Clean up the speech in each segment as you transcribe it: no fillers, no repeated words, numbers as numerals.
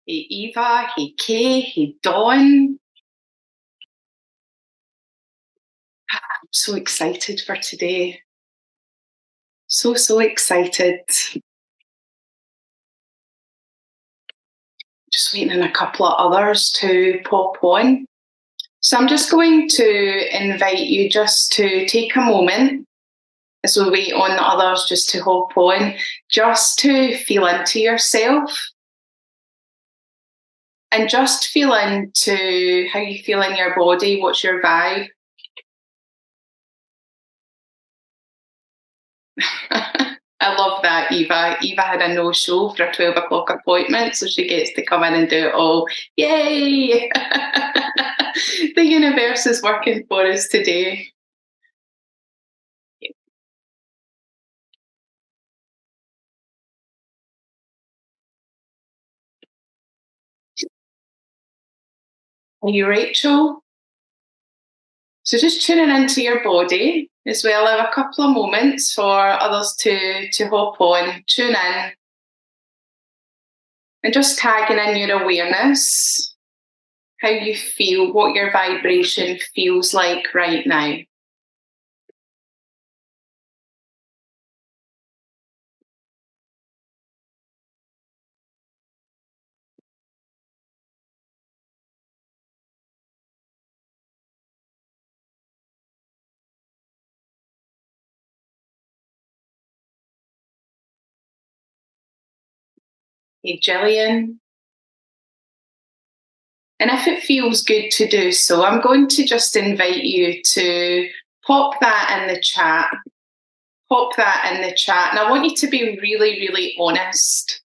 Hey Eva, hey Kay, hey Dawn. I'm so excited for today. So excited. Just waiting on a couple of others to pop on. So I'm just going to invite you just to take a moment as we wait on the others just to hop on, just to feel into yourself and just feel into how you feel in your body. What's your vibe? I love that, Eva. Eva had a no-show for a 12 o'clock appointment, so she gets to come in and do it all. Yay! The universe is working for us today. Are you Rachel? So just tuning into your body as well. I have a couple of moments for others to hop on, tune in, and just tagging in your awareness, how you feel, what your vibration feels like right now. Hey, Jillian. And if it feels good to do so, I'm going to just invite you to pop that in the chat. Pop that in the chat. And I want you to be really honest.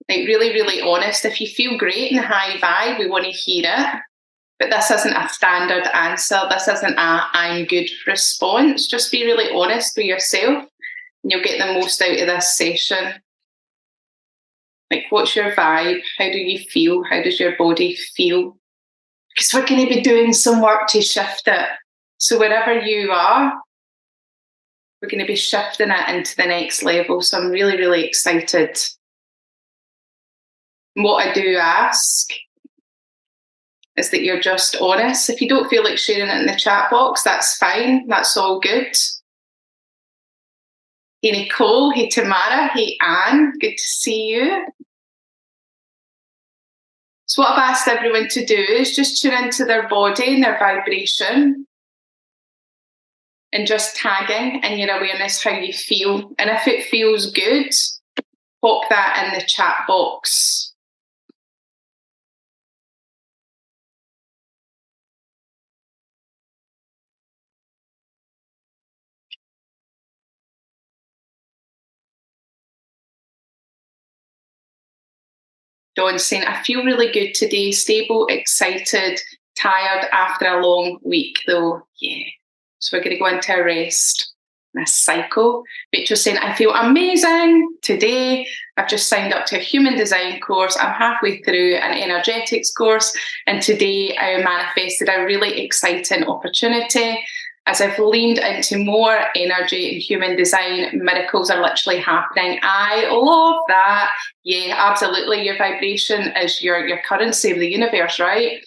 Like really honest. If you feel great and high vibe, we want to hear it. But this isn't a standard answer. This isn't a I'm good response. Just be really honest with yourself and you'll get the most out of this session. Like, what's your vibe? How do you feel? How does your body feel? Because we're going to be doing some work to shift it. So wherever you are, we're going to be shifting it into the next level. So I'm really excited. And what I do ask is that you're just honest. If you don't feel like sharing it in the chat box, that's fine. That's all good. Hey Nicole, hey Tamara, hey Anne, good to see you. So what I've asked everyone to do is just tune into their body and their vibration and just tagging in your awareness how you feel. And if it feels good, pop that in the chat box. Dawn saying, I feel really good today, stable, excited, tired after a long week though. Yeah. So we're going to go into a rest and a cycle. Rachel saying, I feel amazing today. I've just signed up to a human design course. I'm halfway through an energetics course. And today I manifested a really exciting opportunity. As I've leaned into more energy in human design, miracles are literally happening. I love that. Yeah, absolutely. Your vibration is your currency of the universe, right?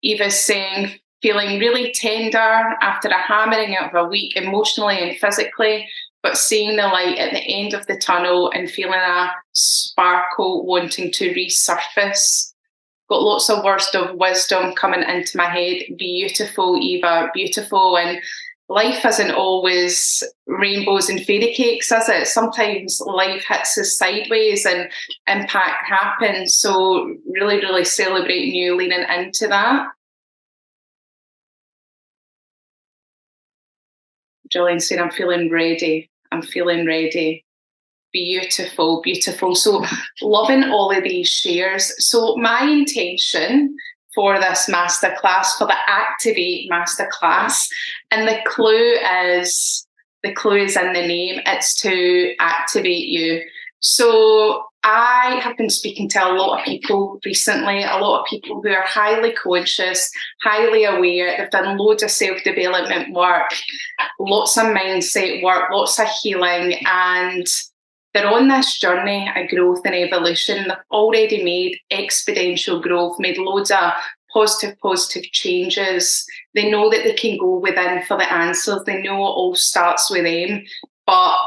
Eva's saying, feeling really tender after a hammering out of a week, emotionally and physically, but seeing the light at the end of the tunnel and feeling a sparkle wanting to resurface. Got lots of words of wisdom coming into my head. Beautiful, Eva, beautiful. And life isn't always rainbows and fairy cakes, is it? Sometimes life hits us sideways and impact happens. So really celebrating you leaning into that. Jillian saying, I'm feeling ready. I'm feeling ready. Beautiful. So loving all of these shares. So my intention for this masterclass, for the Activate masterclass, and the clue is in the name. It's to activate you. So I have been speaking to a lot of people recently, a lot of people who are highly conscious, highly aware. They've done loads of self-development work, lots of mindset work, lots of healing, and They're on this journey of growth and evolution. They've already made exponential growth, made loads of positive changes. They know that they can go within for the answers. They know it all starts with them, but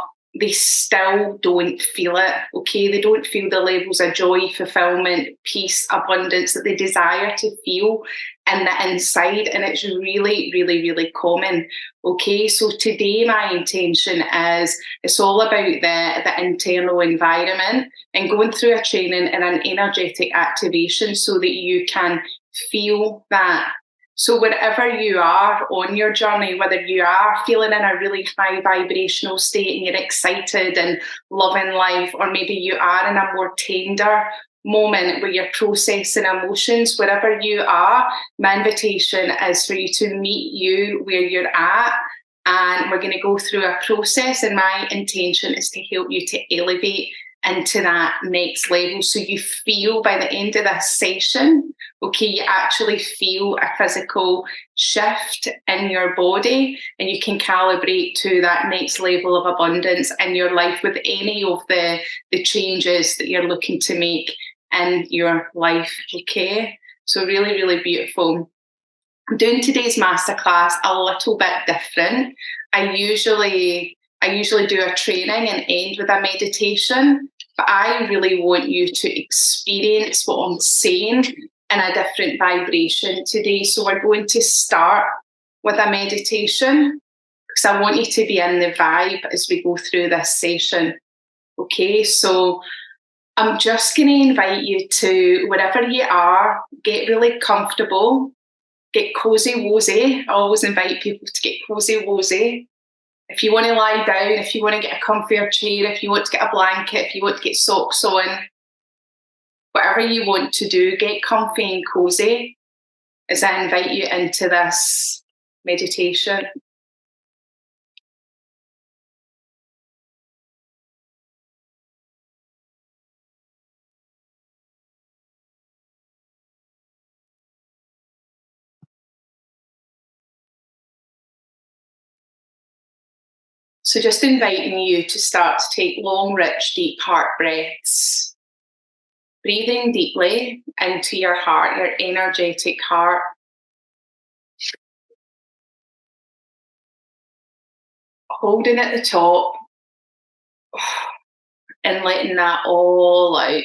they still don't feel it. Okay, they don't feel the levels of joy, fulfillment, peace, abundance that they desire to feel in the inside, and it's really common. Okay, so today my intention is it's all about the internal environment and going through a training and an energetic activation so that you can feel that. So, wherever you are on your journey, whether you are feeling in a really high vibrational state and you're excited and loving life, or maybe you are in a more tender moment where you're processing emotions, wherever you are, my invitation is for you to meet you where you're at. And we're going to go through a process, and my intention is to help you to elevate into that next level. So you feel by the end of this session, okay, you actually feel a physical shift in your body, and you can calibrate to that next level of abundance in your life with any of the changes that you're looking to make in your life. Okay, so really beautiful. I'm doing today's masterclass a little bit different. I usually do a training and end with a meditation, but I really want you to experience what I'm saying in a different vibration today. So we're going to start with a meditation because I want you to be in the vibe as we go through this session. Okay, so I'm just going to invite you to, wherever you are, get really comfortable. Get cozy wozy. I always invite people to get cozy wozy. If you want to lie down, if you want to get a comfier chair, if you want to get a blanket, if you want to get socks on, whatever you want to do, get comfy and cozy as I invite you into this meditation. So just inviting you to start to take long, rich, deep heart breaths. Breathing deeply into your heart, your energetic heart. Holding at the top and letting that all out.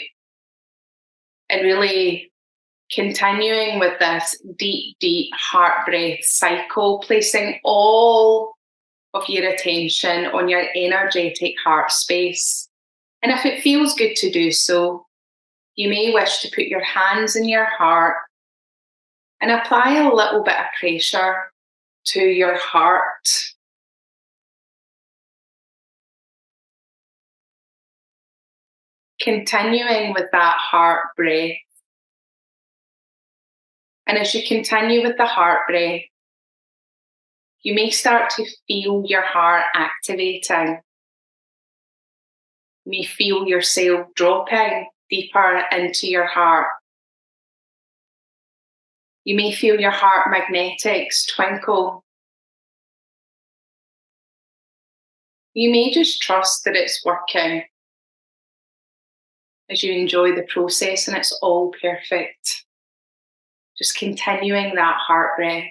And really continuing with this deep heart breath cycle, placing all of your attention on your energetic heart space. And if it feels good to do so, you may wish to put your hands in your heart and apply a little bit of pressure to your heart. Continuing with that heart breath. And as you continue with the heart breath, you may start to feel your heart activating. You may feel yourself dropping deeper into your heart. You may feel your heart magnetics twinkle. You may just trust that it's working as you enjoy the process and it's all perfect. Just continuing that heart breath.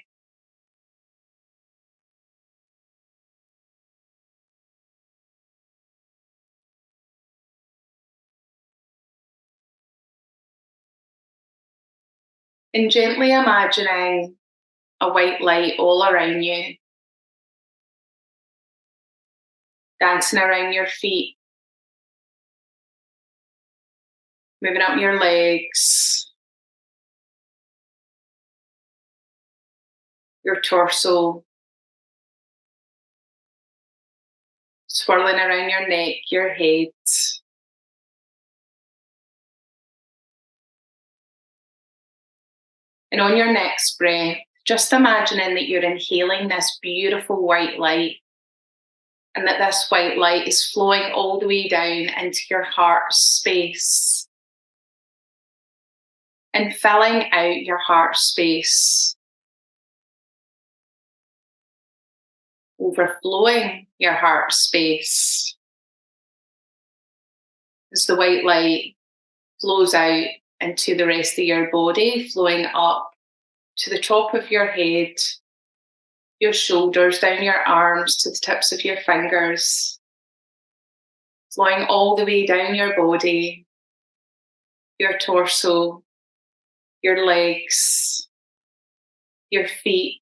And gently imagining a white light all around you, dancing around your feet, moving up your legs, your torso, swirling around your neck, your head. And on your next breath, just imagining that you're inhaling this beautiful white light, and that this white light is flowing all the way down into your heart space and filling out your heart space, overflowing your heart space. as the white light flows out into the rest of your body, flowing up to the top of your head, your shoulders, down your arms to the tips of your fingers, flowing all the way down your body, your torso, your legs, your feet,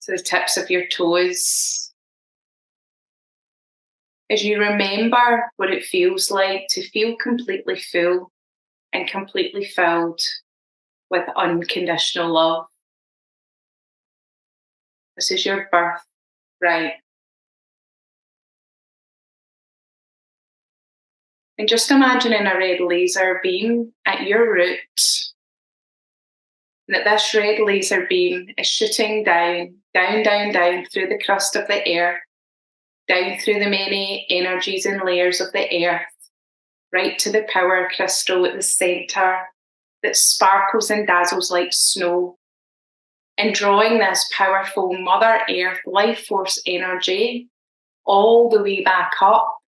to the tips of your toes. As you remember what it feels like to feel completely full and completely filled with unconditional love. This is your birthright. And just imagining a red laser beam at your root, and that this red laser beam is shooting down, down, down, down through the crust of the earth, down through the many energies and layers of the earth, right to the power crystal at the centre that sparkles and dazzles like snow, and drawing this powerful Mother Earth life force energy all the way back up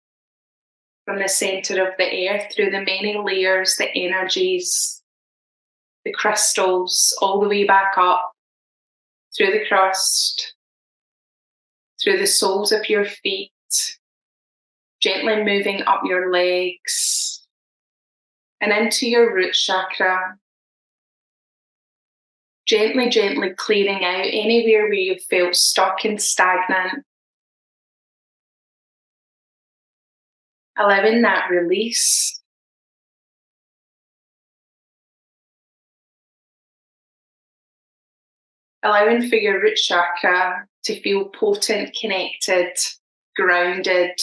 from the centre of the earth through the many layers, the energies, the crystals, all the way back up through the crust, through the soles of your feet, gently moving up your legs and into your root chakra. Gently, gently clearing out anywhere where you felt stuck and stagnant. Allowing that release. Allowing for your root chakra to feel potent, connected, grounded.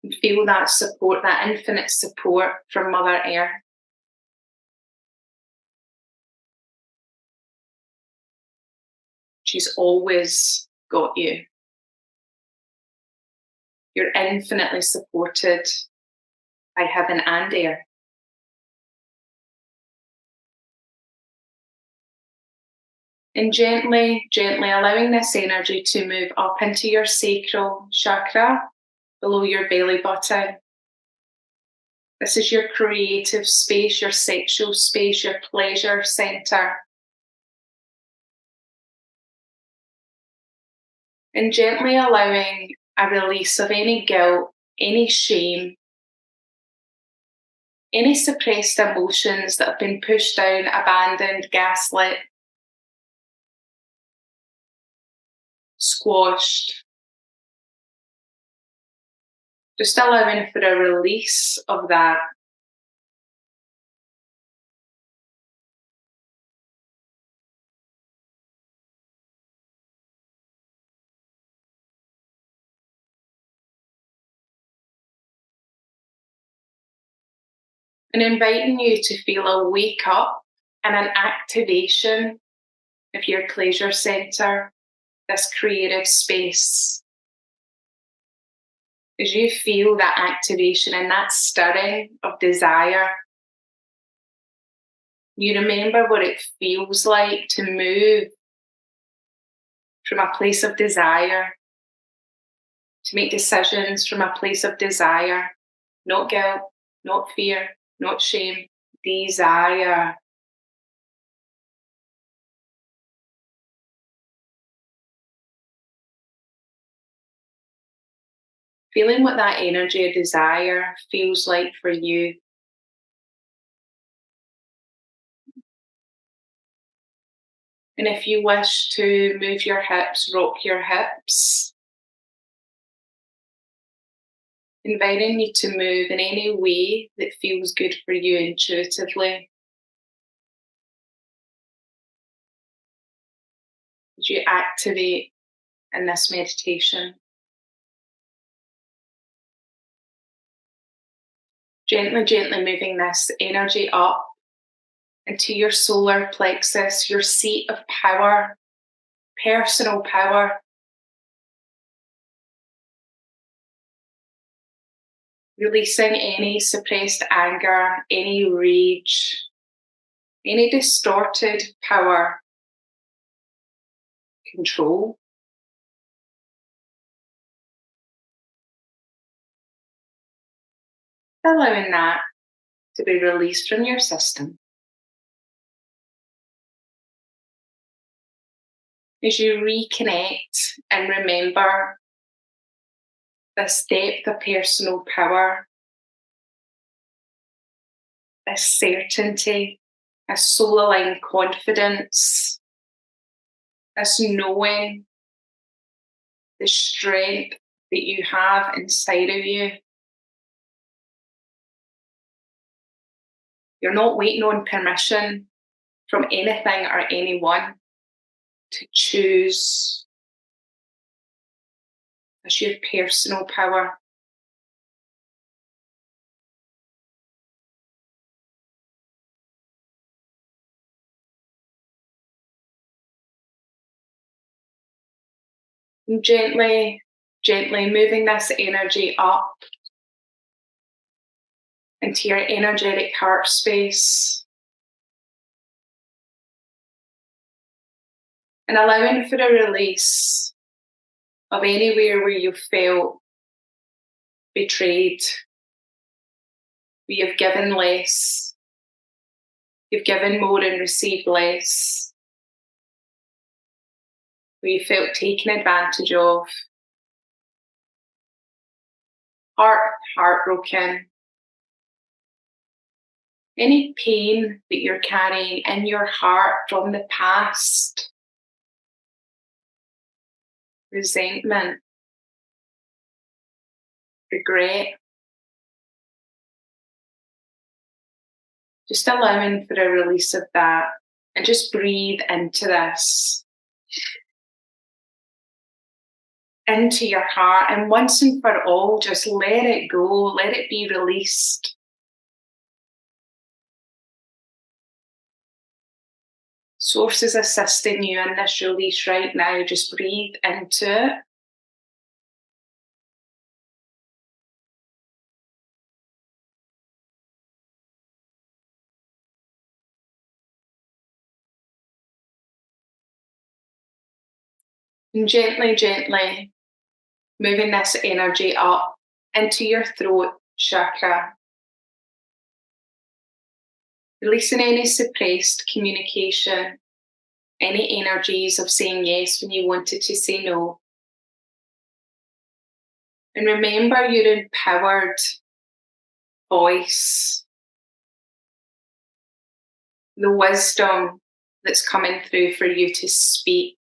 And feel that support, that infinite support from Mother Earth. She's always got you. You're infinitely supported by heaven and earth. And gently, gently allowing this energy to move up into your sacral chakra, below your belly button. This is your creative space, your sexual space, your pleasure center. And gently allowing a release of any guilt, any shame, any suppressed emotions that have been pushed down, abandoned, gaslit, squashed. Just allowing for a release of that. And inviting you to feel a wake up and an activation of your pleasure center, this creative space. As you feel that activation and that stirring of desire, you remember what it feels like to move from a place of desire, to make decisions from a place of desire, not guilt, not fear, not shame, desire. Feeling what that energy of desire feels like for you. And if you wish to move your hips, rock your hips, inviting you to move in any way that feels good for you intuitively. As you activate in this meditation. Gently, gently moving this energy up into your solar plexus, your seat of power, personal power. Releasing any suppressed anger, any rage, any distorted power, control. allowing that to be released from your system. As you reconnect and remember this depth of personal power, this certainty, this soul aligned confidence, this knowing the strength that you have inside of you. You're not waiting on permission from anything or anyone to choose. It's your personal power. And gently, gently moving this energy up into your energetic heart space. And allowing for a release of anywhere where you felt betrayed, where you've given less, you've given more and received less, where you felt taken advantage of, heartbroken. Any pain that you're carrying in your heart from the past, resentment, regret, just allowing for a release of that and just breathe into this, into your heart, and once and for all, just let it go, let it be released. Source is assisting you in this release right now. Just breathe into it. And gently, gently moving this energy up into your throat chakra. Releasing any suppressed communication, any energies of saying yes when you wanted to say no. And remember your empowered voice, the wisdom that's coming through for you to speak.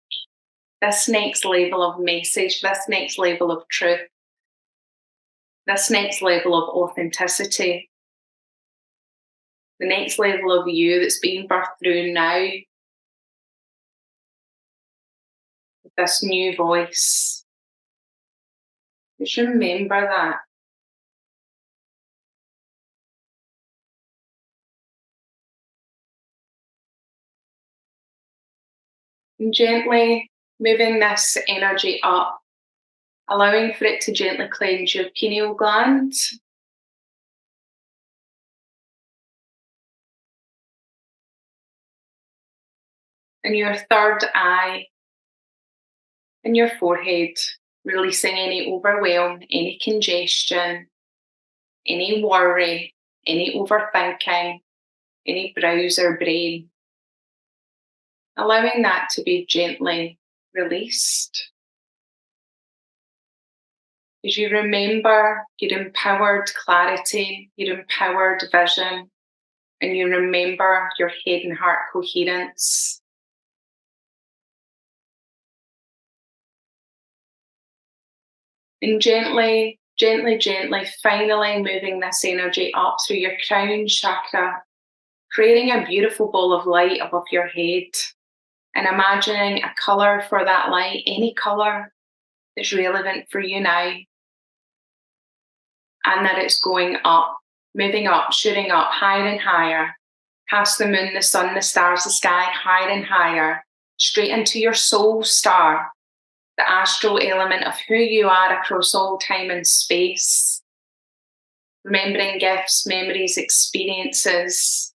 This next level of message, this next level of truth, this next level of authenticity, the next level of you that's being birthed through now, with this new voice. Just remember that. And gently moving this energy up, allowing for it to gently cleanse your pineal gland. And your third eye, and your forehead, releasing any overwhelm, any congestion, any worry, any overthinking, any browser brain. Allowing that to be gently released. As you remember your empowered clarity, your empowered vision, and you remember your head and heart coherence. And gently, gently, gently, finally moving this energy up through your crown chakra, creating a beautiful ball of light above your head, and imagining a colour for that light, any colour that's relevant for you now, and that it's going up, moving up, shooting up, higher and higher, past the moon, the sun, the stars, the sky, higher and higher, straight into your soul star, the astral element of who you are across all time and space. Remembering gifts, memories, experiences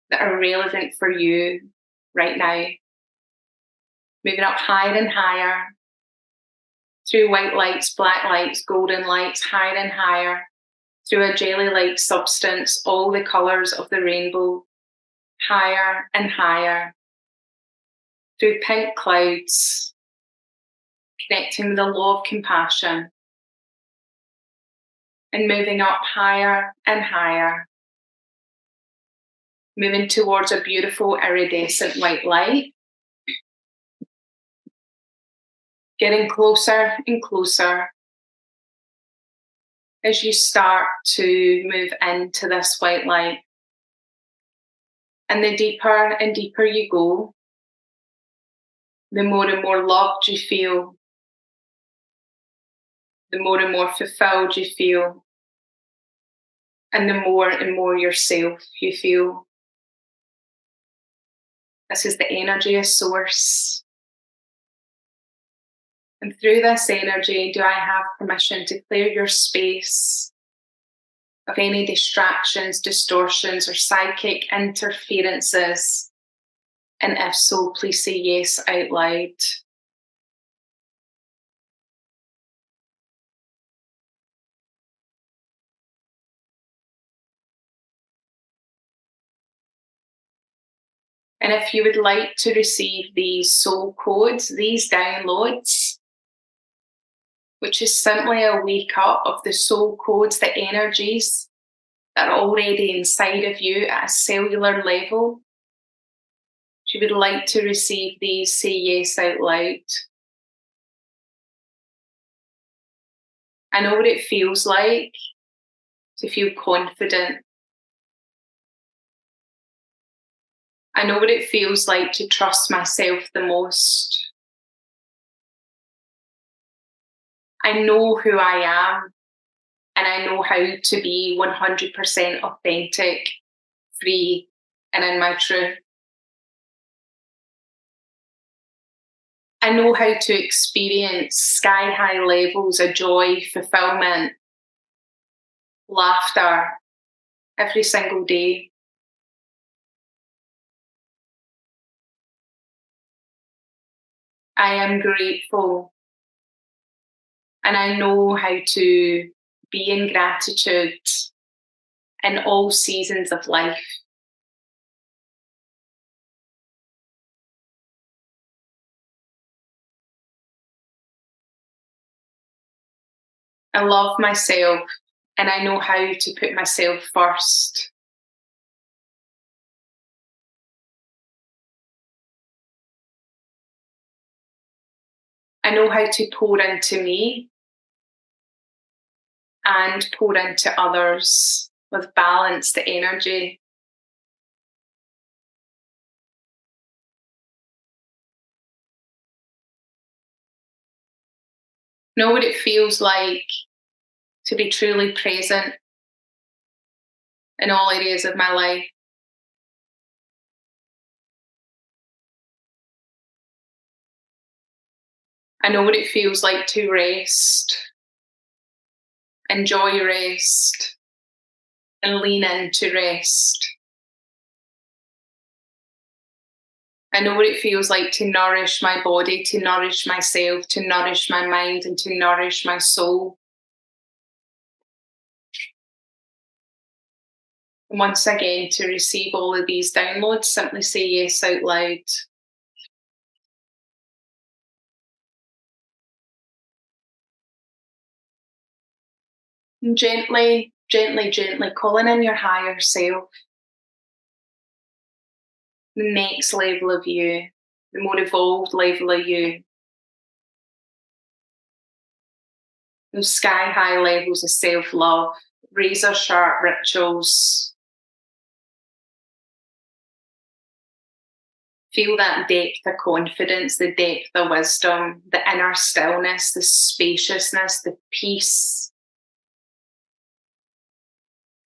that are relevant for you right now. Moving up higher and higher, through white lights, black lights, golden lights, higher and higher, through a jelly-like substance, all the colours of the rainbow, higher and higher, through pink clouds, connecting with the law of compassion, and moving up higher and higher, moving towards a beautiful iridescent white light, getting closer and closer as you start to move into this white light. And the deeper and deeper you go, the more and more loved you feel, the more and more fulfilled you feel, and the more and more yourself you feel. This is the energy of source. And through this energy, do I have permission to clear your space of any distractions, distortions, or psychic interferences? And if so, please say yes out loud. And if you would like to receive these soul codes, these downloads, which is simply a wake up of the soul codes, the energies that are already inside of you at a cellular level. If you would like to receive these, say yes out loud. I know what it feels like to feel confident. I know what it feels like to trust myself the most. I know who I am, and I know how to be 100% authentic, free, and in my truth. I know how to experience sky-high levels of joy, fulfillment, laughter every single day. I am grateful, and I know how to be in gratitude in all seasons of life. I love myself, and I know how to put myself first. I know how to pour into me and pour into others with balanced energy. Know what it feels like to be truly present in all areas of my life. I know what it feels like to rest, enjoy rest, and lean into rest. I know what it feels like to nourish my body, to nourish myself, to nourish my mind, and to nourish my soul. And once again, to receive all of these downloads, simply say yes out loud. And gently, gently, gently calling in your higher self, the next level of you, the more evolved level of you, those sky high levels of self love, razor sharp rituals. Feel that depth of confidence, the depth of wisdom, the inner stillness, the spaciousness, the peace.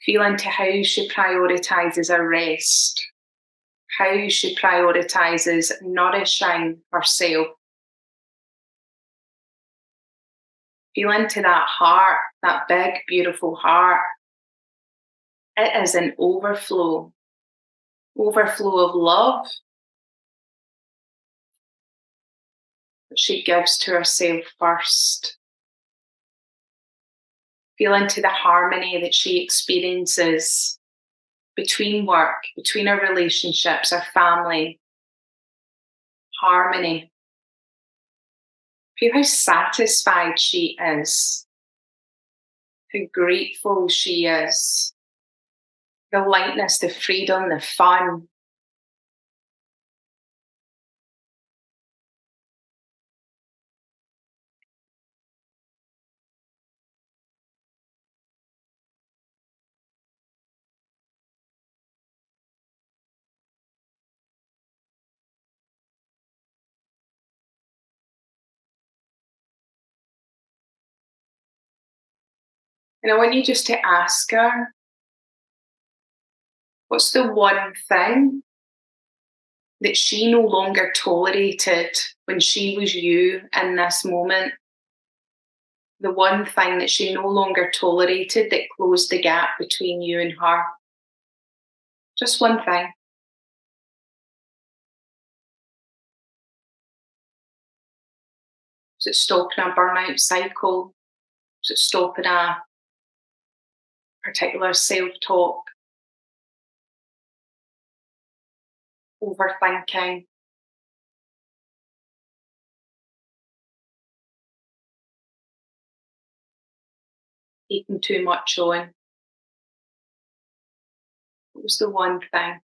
Feel into how she prioritises her rest, how she prioritises nourishing herself. Feel into that heart, that big, beautiful heart. It is an overflow of love that she gives to herself first. Feel into the harmony that she experiences between work, between our relationships, our family. Harmony. Feel how satisfied she is, how grateful she is. The lightness, the freedom, the fun. And I want you just to ask her, what's the one thing that she no longer tolerated when she was you in this moment? The one thing that she no longer tolerated that closed the gap between you and her. Just one thing. Was it stopping a burnout cycle? Was it stopping a particular self-talk? Overthinking? Taking too much on? What was the one thing?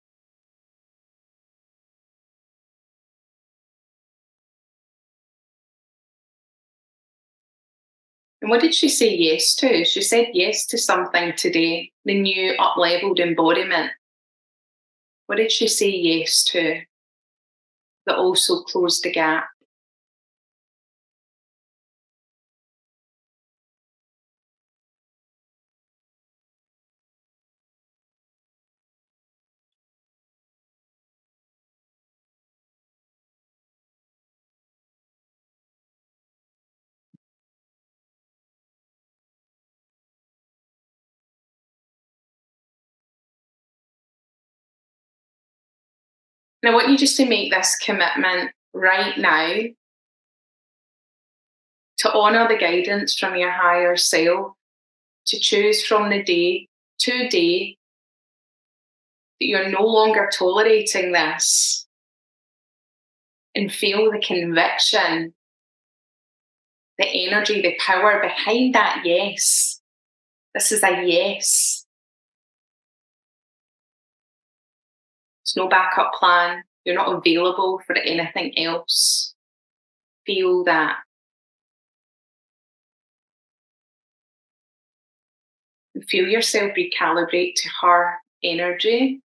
And what did she say yes to? She said yes to something today, the new up-leveled embodiment. What did she say yes to that also closed the gap? And I want you just to make this commitment right now to honour the guidance from your higher self, to choose from the day, today, that you're no longer tolerating this, and feel the conviction, the energy, the power behind that yes. This is a yes. There's no backup plan. You're not available for anything else. Feel that. And feel yourself recalibrate to her energy.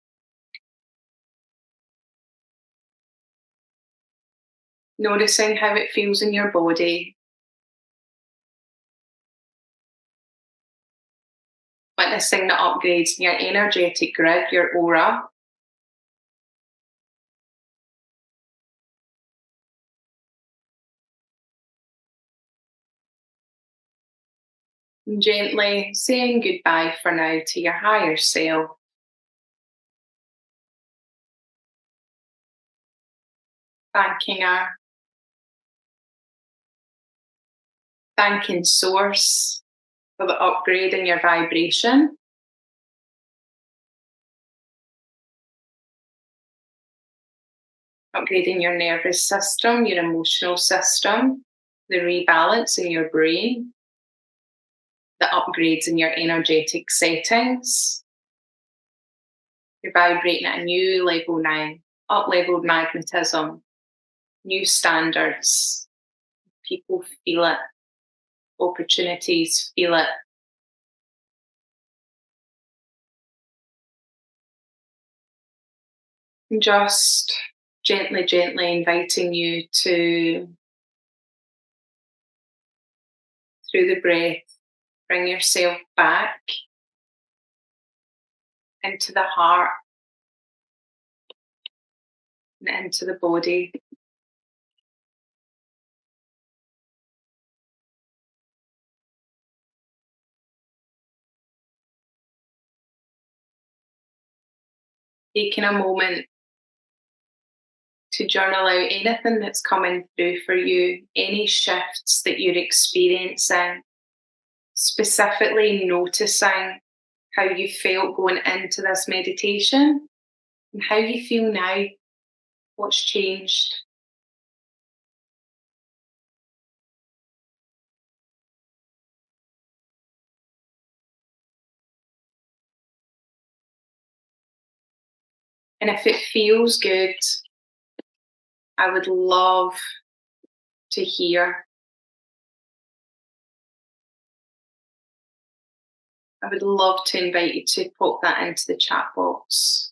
Noticing how it feels in your body. Witnessing the upgrades in your energetic grid, your aura. And gently saying goodbye for now to your higher self. Thanking her. Thanking Source for the upgrade in your vibration. Upgrading your nervous system, your emotional system, the rebalance in your brain, the upgrades in your energetic settings. You're vibrating at a new level now, up-leveled magnetism, new standards. People feel it. Opportunities feel it. And just gently, gently inviting you to, through the breath, bring yourself back into the heart and into the body. Taking a moment to journal out anything that's coming through for you, any shifts that you're experiencing, specifically noticing how you felt going into this meditation and how you feel now. What's changed? And if it feels good, I would love to hear. I would love to invite you to pop that into the chat box.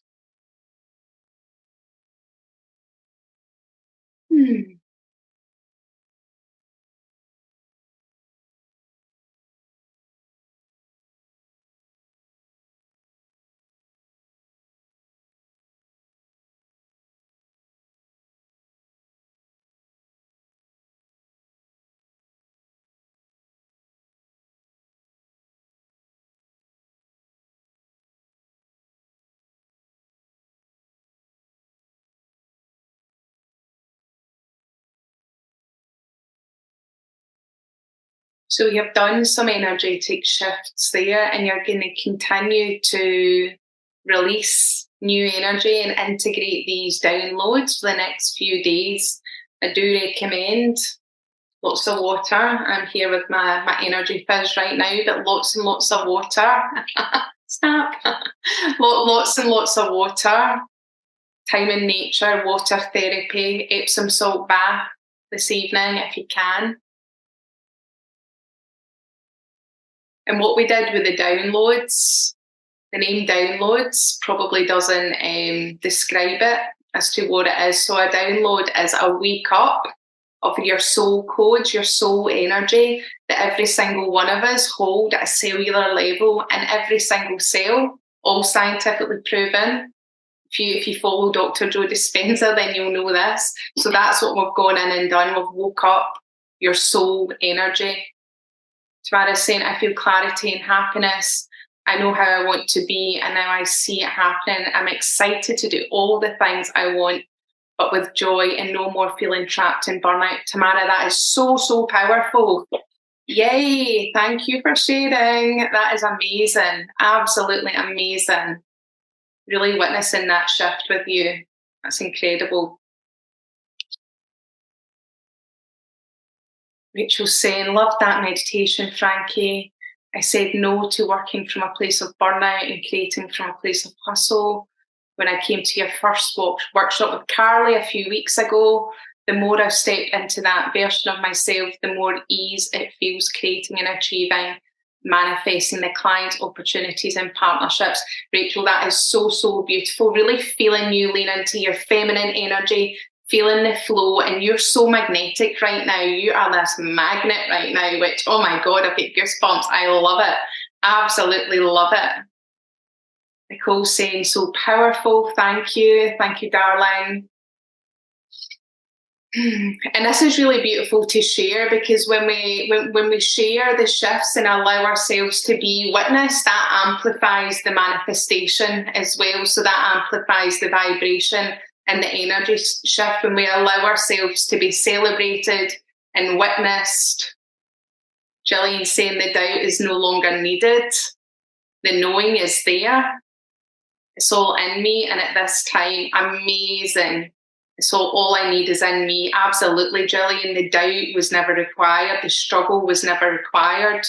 So you've done some energetic shifts there, and you're going to continue to release new energy and integrate these downloads for the next few days. I do recommend lots of water. I'm here with my energy fizz right now, but lots and lots of water. Snap. Lots and lots of water. Time in nature, water therapy, Epsom salt bath this evening if you can. And what we did with the downloads, the name downloads probably doesn't describe it as to what it is. So a download is a wake up of your soul codes, your soul energy that every single one of us hold at a cellular level in every single cell, all scientifically proven. If you follow Dr. Joe Dispenza, then you'll know this. So that's what we've gone in and done. We've woke up your soul energy. Tamara's saying, I feel clarity and happiness. I know how I want to be, and now I see it happening. I'm excited to do all the things I want, but with joy and no more feeling trapped in burnout. Tamara, that is so, so powerful. Yay. Thank you for sharing. That is amazing. Absolutely amazing. Really witnessing that shift with you. That's incredible. Rachel's saying, love that meditation, Frankie. I said no to working from a place of burnout and creating from a place of hustle. When I came to your first workshop with Carly a few weeks ago, the more I've stepped into that version of myself, the more ease it feels creating and achieving, manifesting the clients, opportunities and partnerships. Rachel, that is so, so beautiful. Really feeling you lean into your feminine energy, feeling the flow, and you're so magnetic right now. You are this magnet right now, which, oh my God, I've got goosebumps. I love it. Absolutely love it. Nicole saying, so powerful. Thank you. Thank you, darling. And this is really beautiful to share, because when we share the shifts and allow ourselves to be witnessed, that amplifies the manifestation as well. So that amplifies the vibration and the energy shift when we allow ourselves to be celebrated and witnessed. Gillian saying the doubt is no longer needed. The knowing is there. It's all in me, and at this time, amazing. So all I need is in me. Absolutely, Gillian. The doubt was never required. The struggle was never required.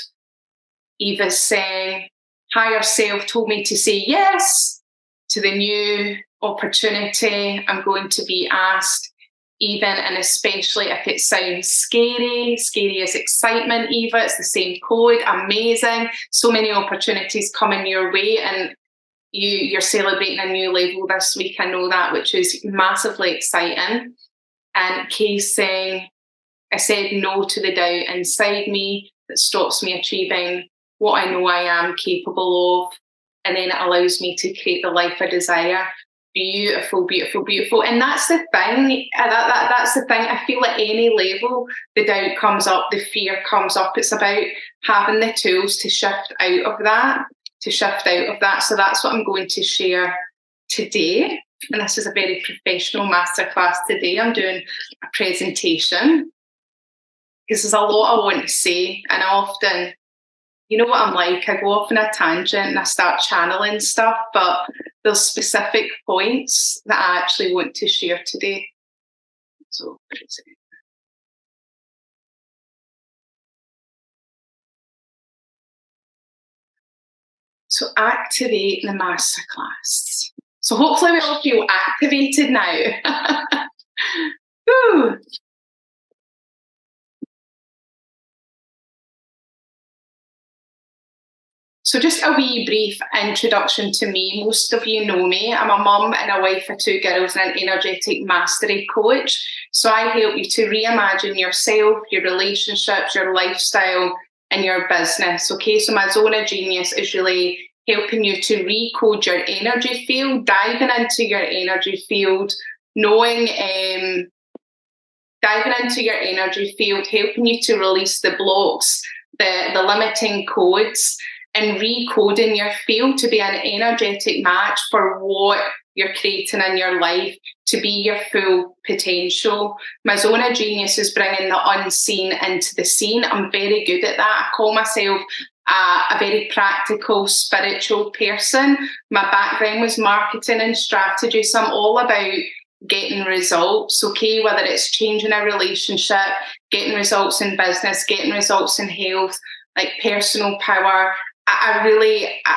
Eva's saying, higher self told me to say yes to the new opportunity I'm going to be asked, even and especially if it sounds scary. Scary is excitement, Eva. It's the same code. Amazing. So many opportunities coming your way, and you're celebrating a new level this week. I know that, which is massively exciting. And Kay's saying, I said no to the doubt inside me that stops me achieving what I know I am capable of. And then it allows me to create the life I desire. Beautiful, beautiful, beautiful. And that's the thing. That's the thing. I feel at any level, the doubt comes up, the fear comes up. It's about having the tools to shift out of that. So that's what I'm going to share today. And this is a very professional masterclass today. I'm doing a presentation because there's a lot I want to say. And I often, you know what I'm like, I go off on a tangent and I start channeling stuff, but there's specific points that I actually want to share today. So, so activate the masterclass. So hopefully we all feel activated now. Woo. So just a wee brief introduction to me. Most of you know me. I'm a mum and a wife of two girls and an energetic mastery coach. So I help you to reimagine yourself, your relationships, your lifestyle, and your business. Okay, so my zone of genius is really helping you to recode your energy field, diving into your energy field, knowing diving into your energy field, helping you to release the blocks, the limiting codes, and recoding your field to be an energetic match for what you're creating in your life to be your full potential. My zone of genius is bringing the unseen into the seen. I'm very good at that. I call myself a very practical, spiritual person. My background was marketing and strategy, so I'm all about getting results, okay? Whether it's changing a relationship, getting results in business, getting results in health, like personal power.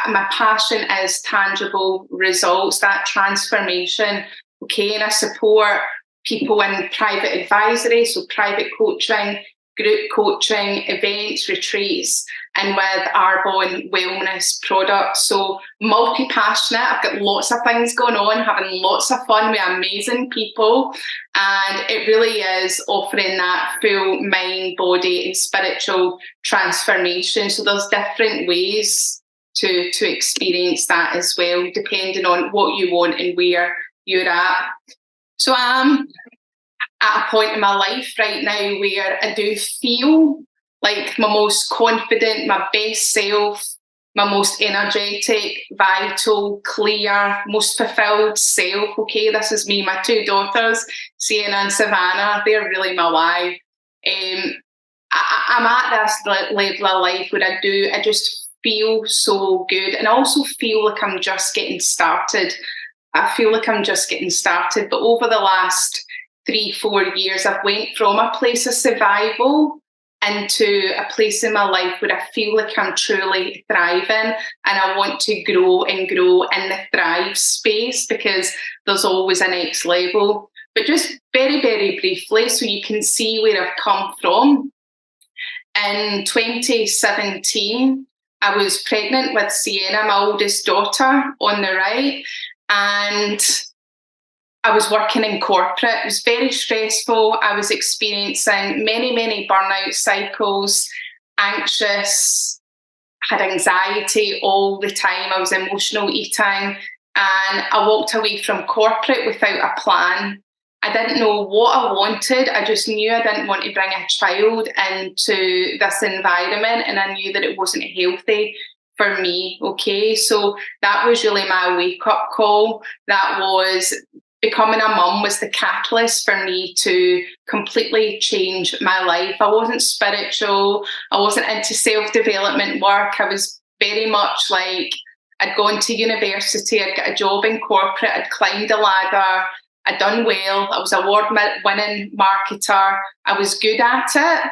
My passion is tangible results, that transformation, okay? And I support people in private advisory, so private coaching, group coaching, events, retreats, and with Arbonne wellness products. So multi-passionate, I've got lots of things going on, having lots of fun with amazing people. And it really is offering that full mind, body, and spiritual transformation. So there's different ways to experience that as well, depending on what you want and where you're at. So I'm at a point in my life right now where I do feel like my most confident, my best self, my most energetic, vital, clear, most fulfilled self. Okay, this is me, my two daughters, Sienna and Savannah. They're really my why. I'm at this level of life where I just feel so good, and I also feel like I'm just getting started. I feel like I'm just getting started. But over the last 3-4 years, I've went from a place of survival into a place in my life where I feel like I'm truly thriving, and I want to grow and grow in the thrive space, because there's always a next level. But just very, very briefly, so you can see where I've come from. In 2017, I was pregnant with Sienna, my oldest daughter, on the right, and I was working in corporate. It was very stressful. I was experiencing many, many burnout cycles, anxious, had anxiety all the time. I was emotional eating, and I walked away from corporate without a plan. I didn't know what I wanted. I just knew I didn't want to bring a child into this environment, and I knew that it wasn't healthy for me. Okay, so that was really my wake-up call. That was becoming a mum was the catalyst for me to completely change my life. I wasn't spiritual. I wasn't into self-development work. I was very much like, I'd gone to university, I'd got a job in corporate, I'd climbed a ladder, I'd done well, I was an award-winning marketer, I was good at it,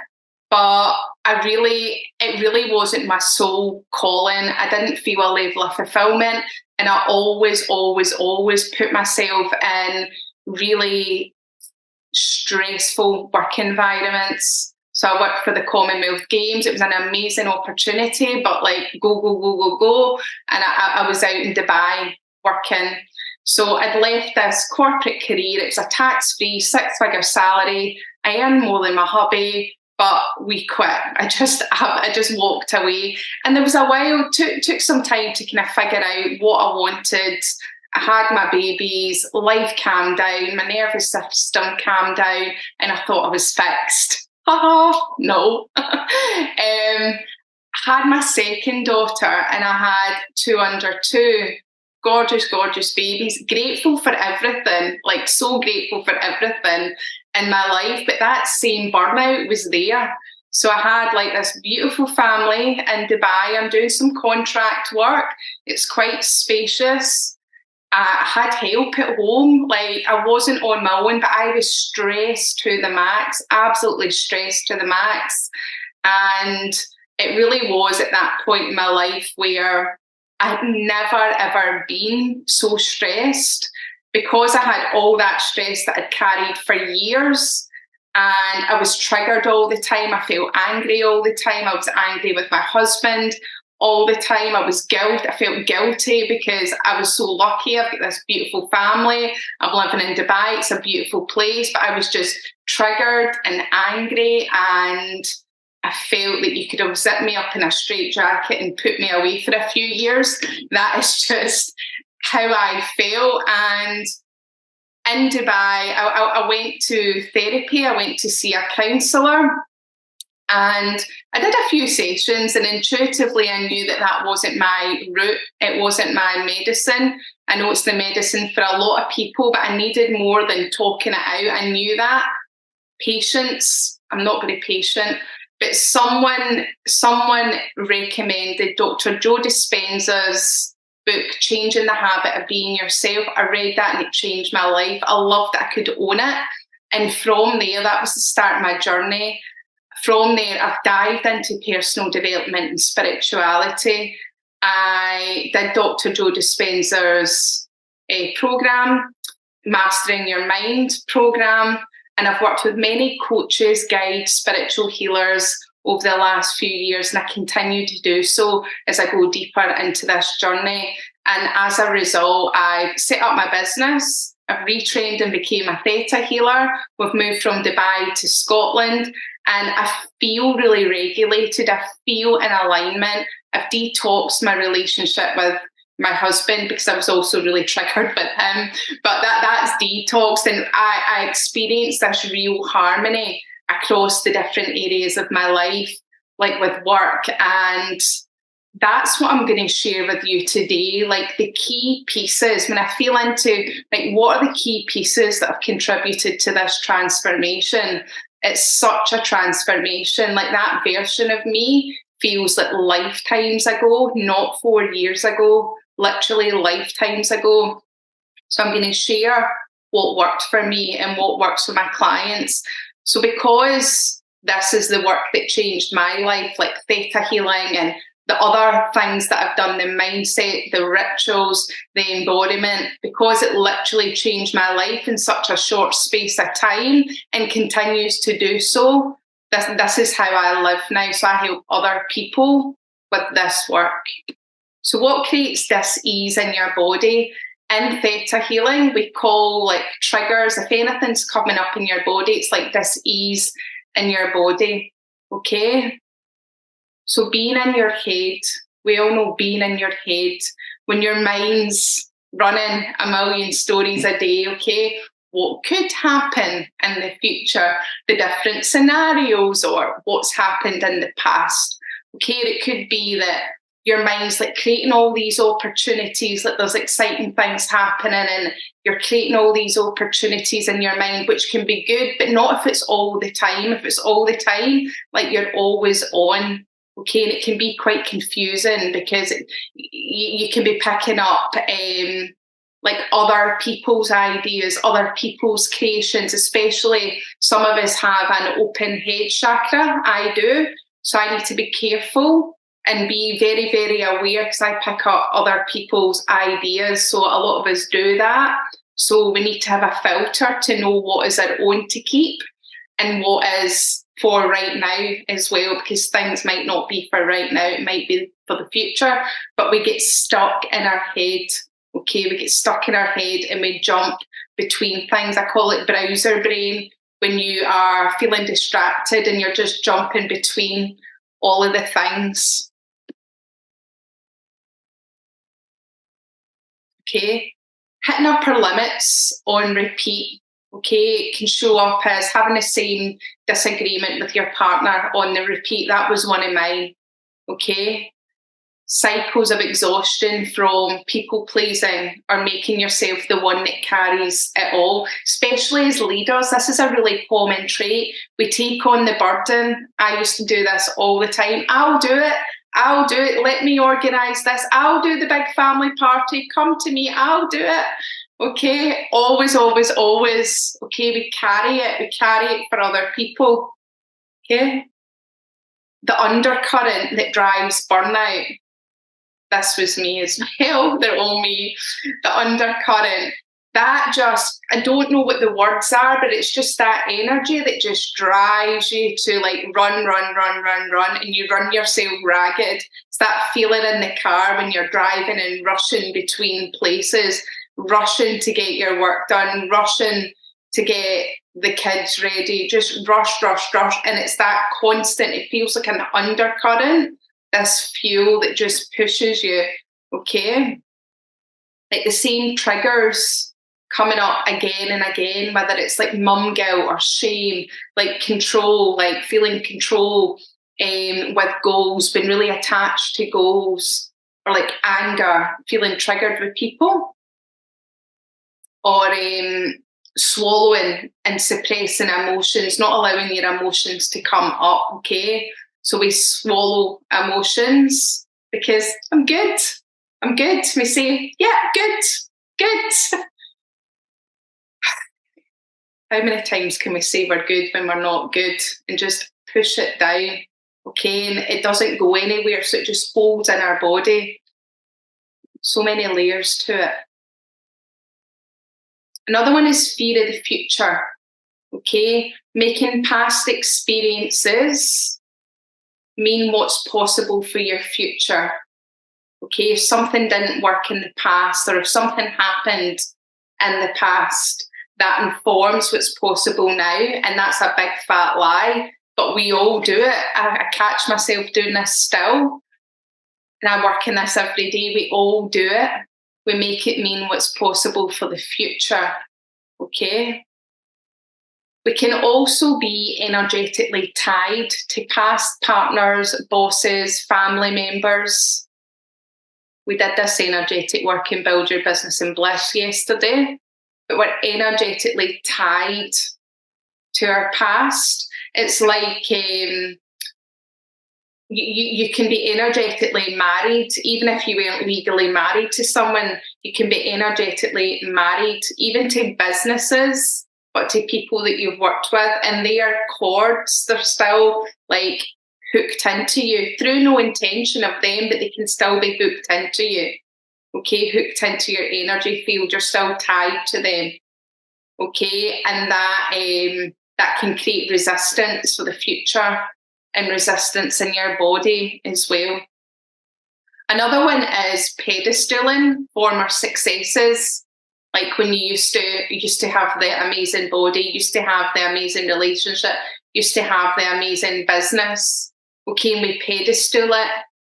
but it really wasn't my soul calling. I didn't feel a level of fulfillment, and I always, always, always put myself in really stressful work environments. So I worked for the Commonwealth Games. It was an amazing opportunity, but like go, go, go, go, go. And I was out in Dubai working. So I'd left this corporate career. It was a tax-free 6-figure salary. I earned more than my hubby, but we quit. I just walked away. And there was a while, took some time to kind of figure out what I wanted. I had my babies, life calmed down, my nervous system calmed down, and I thought I was fixed. No. Had my second daughter, and I had 2 under 2. Gorgeous, gorgeous babies. Grateful for everything, like so grateful for everything in my life. But that same burnout was there. So I had like this beautiful family in Dubai. I'm doing some contract work. It's quite spacious. I had help at home. Like I wasn't on my own, but I was stressed to the max, absolutely stressed to the max. And it really was at that point in my life where I had never ever been so stressed because I had all that stress that I'd carried for years. And I was triggered all the time. I felt angry all the time. I was angry with my husband all the time. I felt guilty because I was so lucky. I've got this beautiful family. I'm living in Dubai. It's a beautiful place, but I was just triggered and angry, and I felt that you could have zipped me up in a straitjacket and put me away for a few years. That is just how I felt. And in Dubai, I went to therapy. I went to see a counsellor. And I did a few sessions, and intuitively I knew that that wasn't my route. It wasn't my medicine. I know it's the medicine for a lot of people, but I needed more than talking it out. I knew that. Patience. I'm not very patient, but someone recommended Dr. Joe Dispenza's book, Changing the Habit of Being Yourself. I read that and it changed my life. I loved that I could own it. And from there, that was the start of my journey. From there, I've dived into personal development and spirituality. I did Dr. Joe Dispenza's program, Mastering Your Mind program, and I've worked with many coaches, guides, spiritual healers over the last few years, and I continue to do so as I go deeper into this journey. And as a result, I've set up my business. I've retrained and became a theta healer. We've moved from Dubai to Scotland, and I feel really regulated. I feel in alignment. I've detoxed my relationship with my husband because I was also really triggered with him. But that's detoxed, and I experienced this real harmony across the different areas of my life, like with work. And that's what I'm going to share with you today. Like the key pieces, when I feel into like what are the key pieces that have contributed to this transformation. It's such a transformation. Like that version of me feels like lifetimes ago, not 4 years ago, literally lifetimes ago. So I'm going to share what worked for me and what works for my clients. So because this is the work that changed my life, like theta healing and the other things that I've done, the mindset, the rituals, the embodiment, because it literally changed my life in such a short space of time and continues to do so. This is how I live now. So I help other people with this work. So what creates this ease in your body? In theta healing, we call like triggers. If anything's coming up in your body, it's like this ease in your body. Okay? So being in your head, we all know being in your head, when your mind's running a million stories a day, okay, what could happen in the future, the different scenarios or what's happened in the past. Okay, it could be that your mind's like creating all these opportunities, like there's exciting things happening and you're creating all these opportunities in your mind, which can be good, but not if it's all the time. If it's all the time, like you're always on. Okay, and it can be quite confusing because you can be picking up like other people's ideas, other people's creations, especially some of us have an open head chakra. I do. So I need to be careful and be very, very aware because I pick up other people's ideas. So a lot of us do that. So we need to have a filter to know what is our own to keep and what is for right now as well, because things might not be for right now. It might be for the future, but we get stuck in our head. Okay, we get stuck in our head and we jump between things. I call it browser brain, when you are feeling distracted and you're just jumping between all of the things. Okay, hitting upper limits on repeat. Okay, it can show up as having the same disagreement with your partner on the repeat. That was one of mine. Okay, cycles of exhaustion from people pleasing or making yourself the one that carries it all, especially as leaders. This is a really common trait. We take on the burden. I used to do this all the time. I'll do it. I'll do it. Let me organise this. I'll do the big family party. Come to me. I'll do it. Okay. Always, always, always. Okay. We carry it. We carry it for other people. Okay. The undercurrent that drives burnout. This was me as well. They're all me. The undercurrent. That just, I don't know what the words are, but it's just that energy that just drives you to like run, run, run, run, run, and you run yourself ragged. It's that feeling in the car when you're driving and rushing between places, rushing to get your work done, rushing to get the kids ready, just rush, rush, rush. And it's that constant, it feels like an undercurrent, this fuel that just pushes you, okay? Like the same triggers coming up again and again, whether it's like mum guilt or shame, like control, like feeling control with goals, being really attached to goals, or like anger, feeling triggered with people, or swallowing and suppressing emotions, not allowing your emotions to come up, okay? So we swallow emotions because I'm good. I'm good. We say, yeah, good, good. How many times can we say we're good when we're not good and just push it down? Okay, and it doesn't go anywhere, so it just holds in our body. So many layers to it. Another one is fear of the future. Okay, making past experiences mean what's possible for your future. Okay, if something didn't work in the past, or if something happened in the past, that informs what's possible now. And that's a big fat lie, but we all do it. I catch myself doing this still, and I work in this every day. We all do it. We make it mean what's possible for the future. Okay. We can also be energetically tied to past partners, bosses, family members. We did this energetic work in Build Your Business in Bliss yesterday, but we're energetically tied to our past. It's like you can be energetically married, even if you weren't legally married to someone. You can be energetically married, even to businesses, but to people that you've worked with, and their cords, they're still like hooked into you through no intention of them, but they can still be hooked into you. Okay, hooked into your energy field, you're still tied to them. Okay, and that can create resistance for the future and resistance in your body as well. Another one is pedestaling former successes. Like when you used to have the amazing body, used to have the amazing relationship, used to have the amazing business. Okay, and we pedestal it.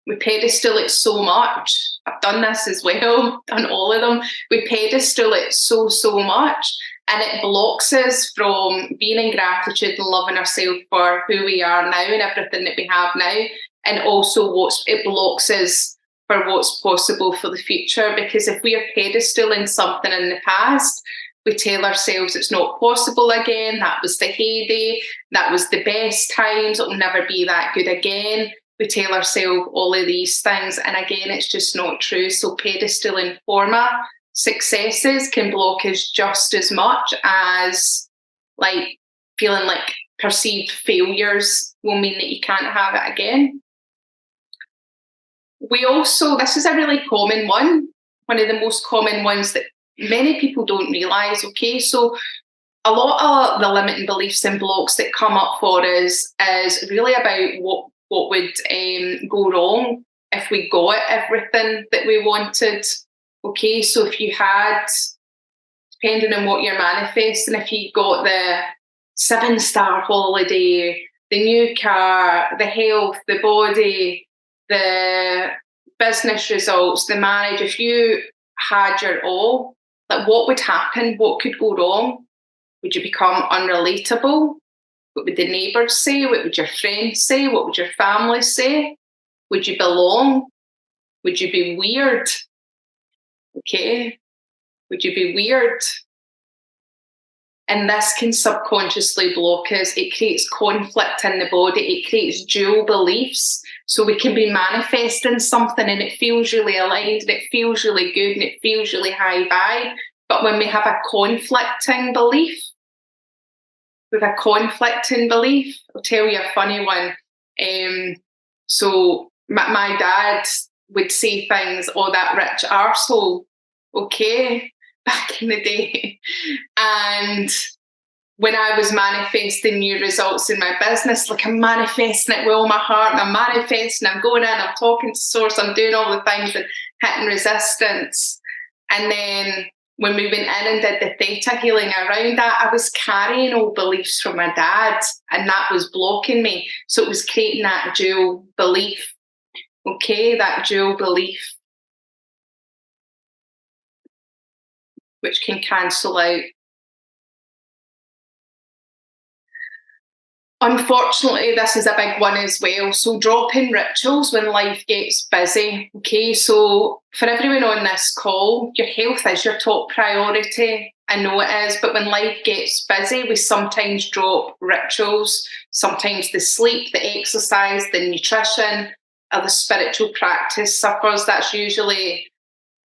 We pedestal it so much. I've done this as well, done all of them. We pedestal it so much, and it blocks us from being in gratitude and loving ourselves for who we are now and everything that we have now. And also it blocks us for what's possible for the future. Because if we are pedestaling something in the past, we tell ourselves it's not possible again. That was the heyday. That was the best times. It'll never be that good again. We tell ourselves all of these things. And again, it's just not true. So pedestaling former successes can block us just as much as like feeling like perceived failures will mean that you can't have it again. We also, this is a really common one of the most common ones that many people don't realise. Okay, so a lot of the limiting beliefs and blocks that come up for us is really about what would go wrong if we got everything that we wanted. Okay, so if you had, depending on what you're manifesting, if you got the 7-star holiday, the new car, the health, the body, the business results, the marriage, if you had your all, like what would happen? What could go wrong? Would you become unrelatable? What would the neighbours say? What would your friends say? What would your family say? Would you belong? Would you be weird? Okay. Would you be weird? And this can subconsciously block us. It creates conflict in the body. It creates dual beliefs. So we can be manifesting something and it feels really aligned and it feels really good and it feels really high vibe. But when we have a conflicting belief, I'll tell you a funny one. So my dad would say things, oh, that rich arsehole, okay, back in the day. And when I was manifesting new results in my business, like I'm manifesting it with all my heart, and I'm manifesting, I'm going in, I'm talking to source, I'm doing all the things and hitting resistance. And then when we went in and did the theta healing around that, I was carrying old beliefs from my dad, and that was blocking me. So it was creating that dual belief. Okay, that dual belief, which can cancel out. Unfortunately, this is a big one as well. So dropping rituals when life gets busy. Okay, so for everyone on this call, your health is your top priority. I know it is, but when life gets busy, we sometimes drop rituals. Sometimes the sleep, the exercise, the nutrition, or the spiritual practice suffers. That's usually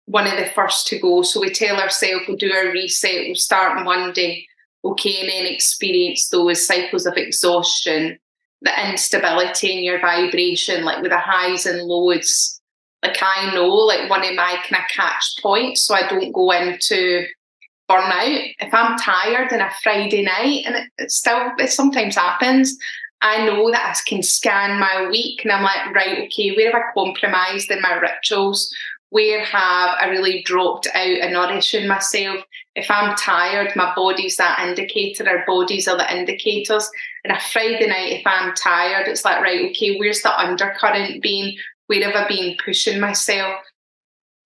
one of the first to go. So we tell ourselves we'll do our reset, we'll start on Monday. Okay, and then experience those cycles of exhaustion, the instability in your vibration, like with the highs and lows. Like I know, like one of my kind of catch points, so I don't go into burnout. If I'm tired on a Friday night, and it sometimes happens, I know that I can scan my week and I'm like, right, okay, where have I compromised in my rituals? Where have I really dropped out of nourishing myself? If I'm tired, my body's that indicator, our bodies are the indicators. And a Friday night, if I'm tired, it's like, right, okay, where's the undercurrent been? Where have I been pushing myself?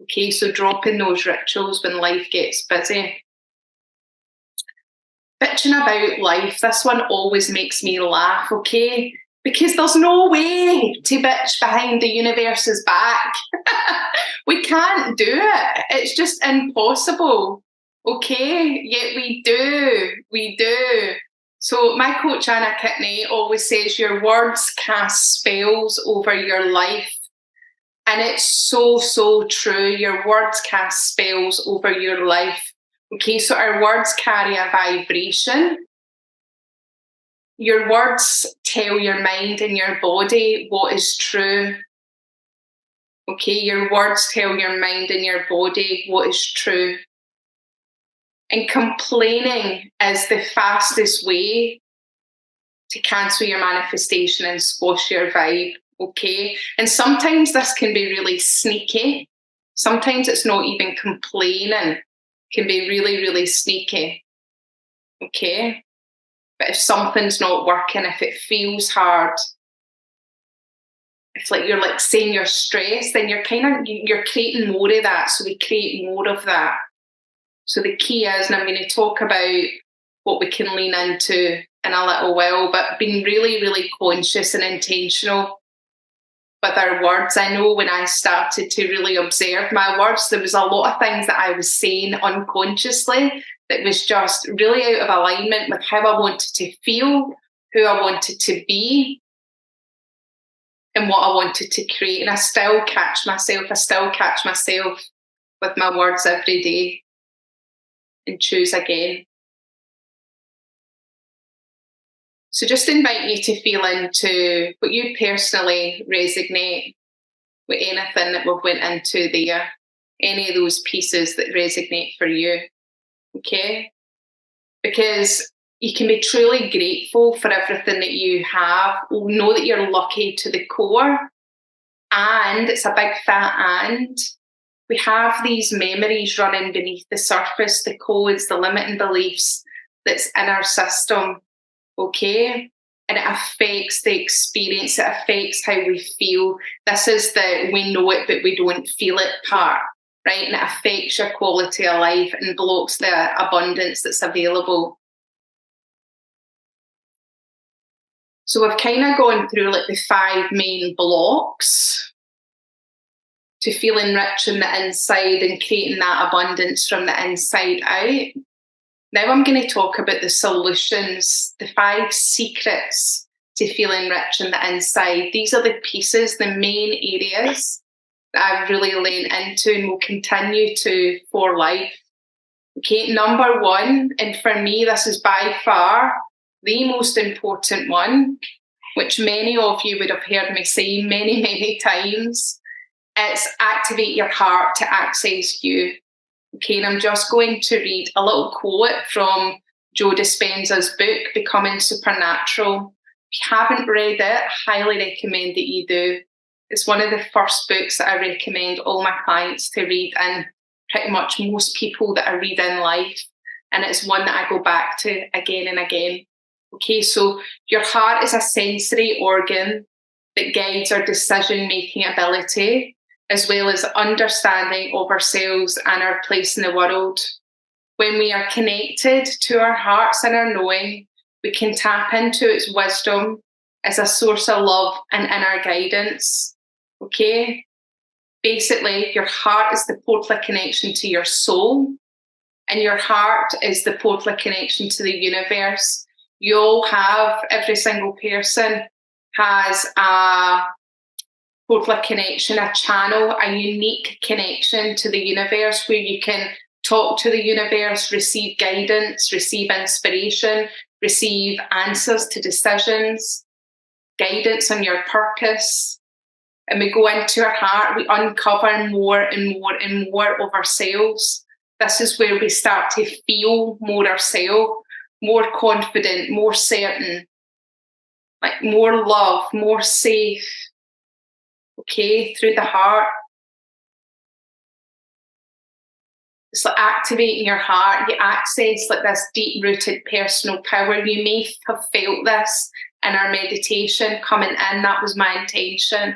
Okay, so dropping those rituals when life gets busy. Bitching about life, this one always makes me laugh, okay? Because there's no way to bitch behind the universe's back. We can't do it. It's just impossible. Okay? Yet we do. So my coach Anna Kitney always says your words cast spells over your life. And it's so, so true. Your words cast spells over your life. Okay, so our words carry a vibration. Your words tell your mind and your body what is true. Okay, your words tell your mind and your body what is true. And complaining is the fastest way to cancel your manifestation and squash your vibe. Okay, and sometimes this can be really sneaky. Sometimes it's not even complaining, it can be really, really sneaky. Okay, but if something's not working, if it feels hard, if like you're like saying you're stressed, then you're creating more of that. So we create more of that. So the key is, and I'm going to talk about what we can lean into in a little while, but being really, really conscious and intentional with our words. I know when I started to really observe my words, there was a lot of things that I was saying unconsciously that was just really out of alignment with how I wanted to feel, who I wanted to be, and what I wanted to create. And I still catch myself with my words every day and choose again. So just invite you to feel into what you personally resonate with anything that we've went into there, any of those pieces that resonate for you, okay? Because you can be truly grateful for everything that you have. Know that you're lucky to the core. And it's a big fat and. We have these memories running beneath the surface, the codes, the limiting beliefs that's in our system, okay? And it affects the experience, it affects how we feel. This is the we know it but we don't feel it part, right? And it affects your quality of life and blocks the abundance that's available. So we've kind of gone through like the 5 main blocks to feeling rich on the inside and creating that abundance from the inside out. Now I'm going to talk about the solutions, the 5 secrets to feeling rich on the inside. These are the pieces, the main areas that I've really leaned into and will continue to for life. Okay, number 1, and for me, this is by far the most important one, which many of you would have heard me say many, many times. It's activate your heart to access you. Okay, and I'm just going to read a little quote from Joe Dispenza's book, Becoming Supernatural. If you haven't read it, I highly recommend that you do. It's one of the first books that I recommend all my clients to read, and pretty much most people that I read in life. And it's one that I go back to again and again. Okay, so your heart is a sensory organ that guides our decision-making ability, as well as understanding of ourselves and our place in the world. When we are connected to our hearts and our knowing, we can tap into its wisdom as a source of love and inner guidance. Okay? Basically, your heart is the portal of connection to your soul, and your heart is the portal of connection to the universe. You all have, every single person has a portal of connection, a channel, a unique connection to the universe where you can talk to the universe, receive guidance, receive inspiration, receive answers to decisions, guidance on your purpose. And we go into our heart, we uncover more and more and more of ourselves. This is where we start to feel more ourselves, more confident, more certain, like more love, more safe. Okay, through the heart. It's like activating your heart. You access like this deep-rooted personal power. You may have felt this in our meditation coming in. That was my intention.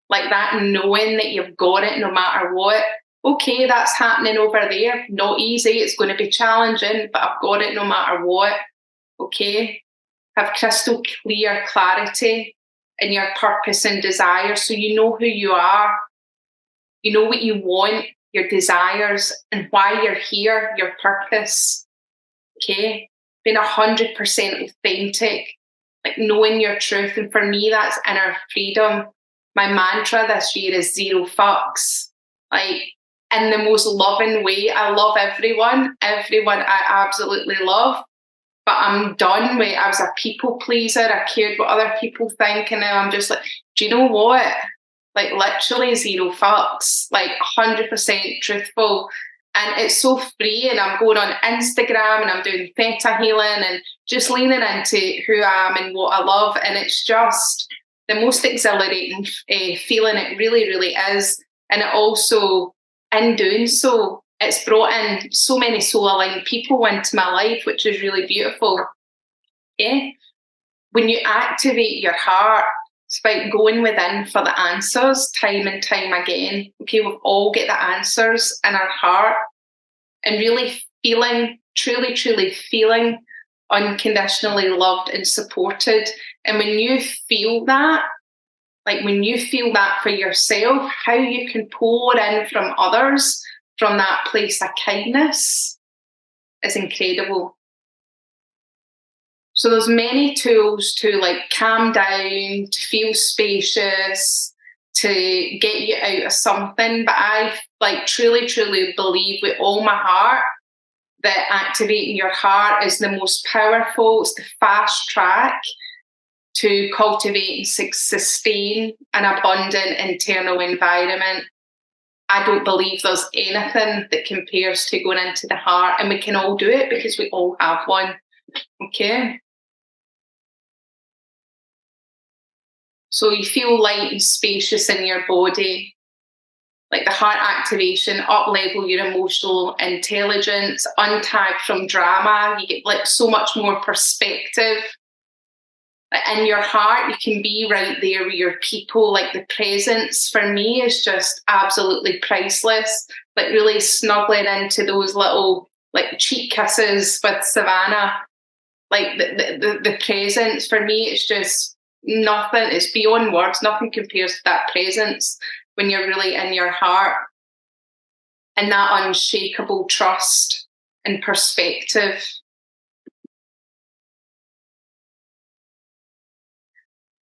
Like that knowing that you've got it no matter what. Okay, that's happening over there. Not easy. It's going to be challenging, but I've got it no matter what. Okay? Have crystal clear clarity in your purpose and desire, so you know who you are. You know what you want, your desires, and why you're here, your purpose. Okay? Being 100% authentic, like knowing your truth. And for me, that's inner freedom. My mantra this year is 0 fucks. Like, in the most loving way. I love everyone. Everyone I absolutely love. But I'm done with, I was a people pleaser. I cared what other people think. And now I'm just like, do you know what? Like literally 0 fucks, like 100% truthful. And it's so free. And I'm going on Instagram and I'm doing theta healing and just leaning into who I am and what I love. And it's just the most exhilarating feeling. It really, really is. And it also, in doing so, it's brought in so many soul-aligned people into my life, which is really beautiful. Yeah. When you activate your heart, it's about going within for the answers time and time again. Okay, we've all get the answers in our heart, and really feeling, truly, truly feeling unconditionally loved and supported. And when you feel that, like when you feel that for yourself, how you can pour in from others from that place of kindness is incredible. So there's many tools to like calm down, to feel spacious, to get you out of something. But I like truly, truly believe with all my heart that activating your heart is the most powerful, it's the fast track to cultivate and sustain an abundant internal environment. I don't believe there's anything that compares to going into the heart, and we can all do it because we all have one. Okay. So you feel light and spacious in your body. Like the heart activation, up-level your emotional intelligence, untag from drama. You get like so much more perspective. In your heart, you can be right there with your people. Like the presence for me is just absolutely priceless. Like really snuggling into those little like cheek kisses with Savannah. Like the presence for me, it's just nothing. It's beyond words. Nothing compares to that presence. when you're really in your heart, and that unshakable trust and perspective.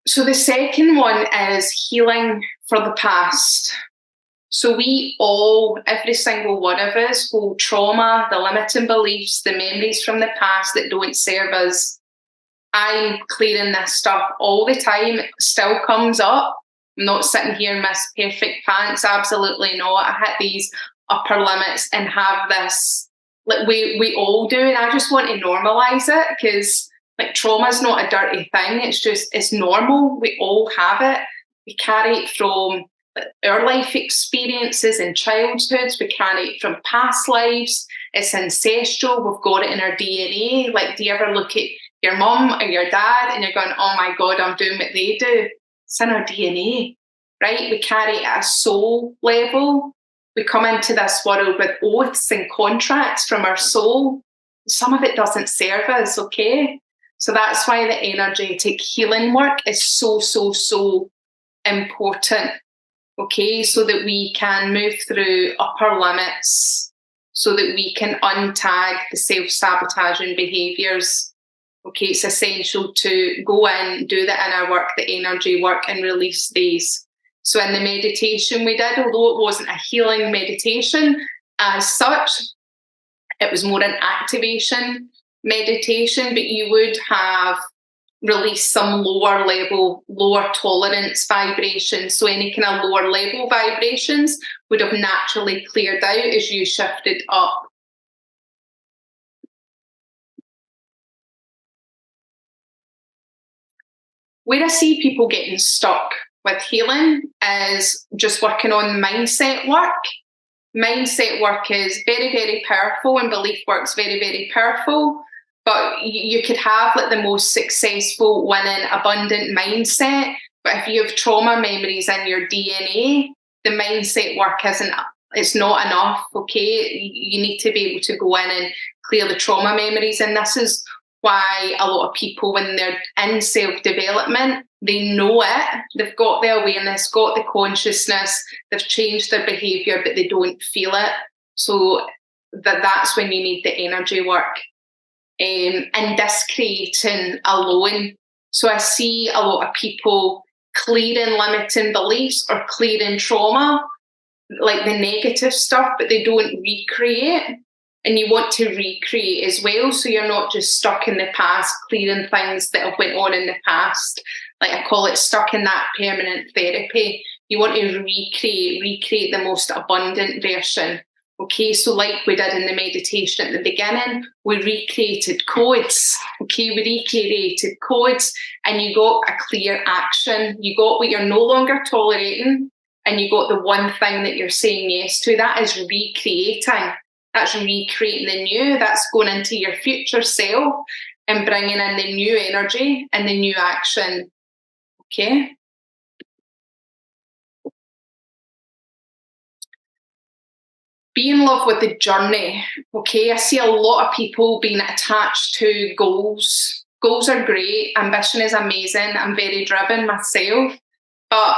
So the second one is healing for the past. So we all, every single one of us, hold trauma, the limiting beliefs, the memories from the past that don't serve us. I'm clearing this stuff all the time. It still comes up. I'm not sitting here in Miss Perfect Pants. Absolutely not. I hit these upper limits and have this, like we all do. And I just want to normalize it, because like trauma is not a dirty thing. It's normal. We all have it. We carry it from our life experiences in childhoods. We carry it from past lives. It's ancestral. We've got it in our DNA. Like, do you ever look at your mum or your dad and you're going, oh my God, I'm doing what they do? It's in our DNA, right? We carry it at a soul level. We come into this world with oaths and contracts from our soul. Some of it doesn't serve us, okay? So that's why the energetic healing work is so, so, so important, okay? So that we can move through upper limits, so that we can untag the self-sabotaging behaviours. Okay, it's essential to go in, do the inner work, the energy work, and release these. So in the meditation we did, although it wasn't a healing meditation as such, it was more an activation meditation, but you would have released some lower level, lower tolerance vibrations. So any kind of lower level vibrations would have naturally cleared out as you shifted up. Where I see people getting stuck with healing is just working on mindset work. Mindset work is very, very powerful, and belief work's very, very powerful. But you could have like the most successful, winning, abundant mindset. But if you have trauma memories in your DNA, the mindset work it's not enough, okay? You need to be able to go in and clear the trauma memories. And this is why a lot of people, when they're in self-development, they know it, they've got the awareness, got the consciousness, they've changed their behaviour, but they don't feel it. So that's when you need the energy work. And discreating alone. So I see a lot of people clearing limiting beliefs or clearing trauma, like the negative stuff, but they don't recreate. And you want to recreate as well, so you're not just stuck in the past, clearing things that have went on in the past. Like I call it stuck in that permanent therapy. You want to recreate the most abundant version. Okay, so like we did in the meditation at the beginning, we recreated codes. Okay, we recreated codes, and you got a clear action. You got what you're no longer tolerating, and you got the one thing that you're saying yes to. That is recreating. That's recreating the new. That's going into your future self and bringing in the new energy and the new action. Okay. Be in love with the journey. Okay. I see a lot of people being attached to goals. Goals are great. Ambition is amazing. I'm very driven myself. But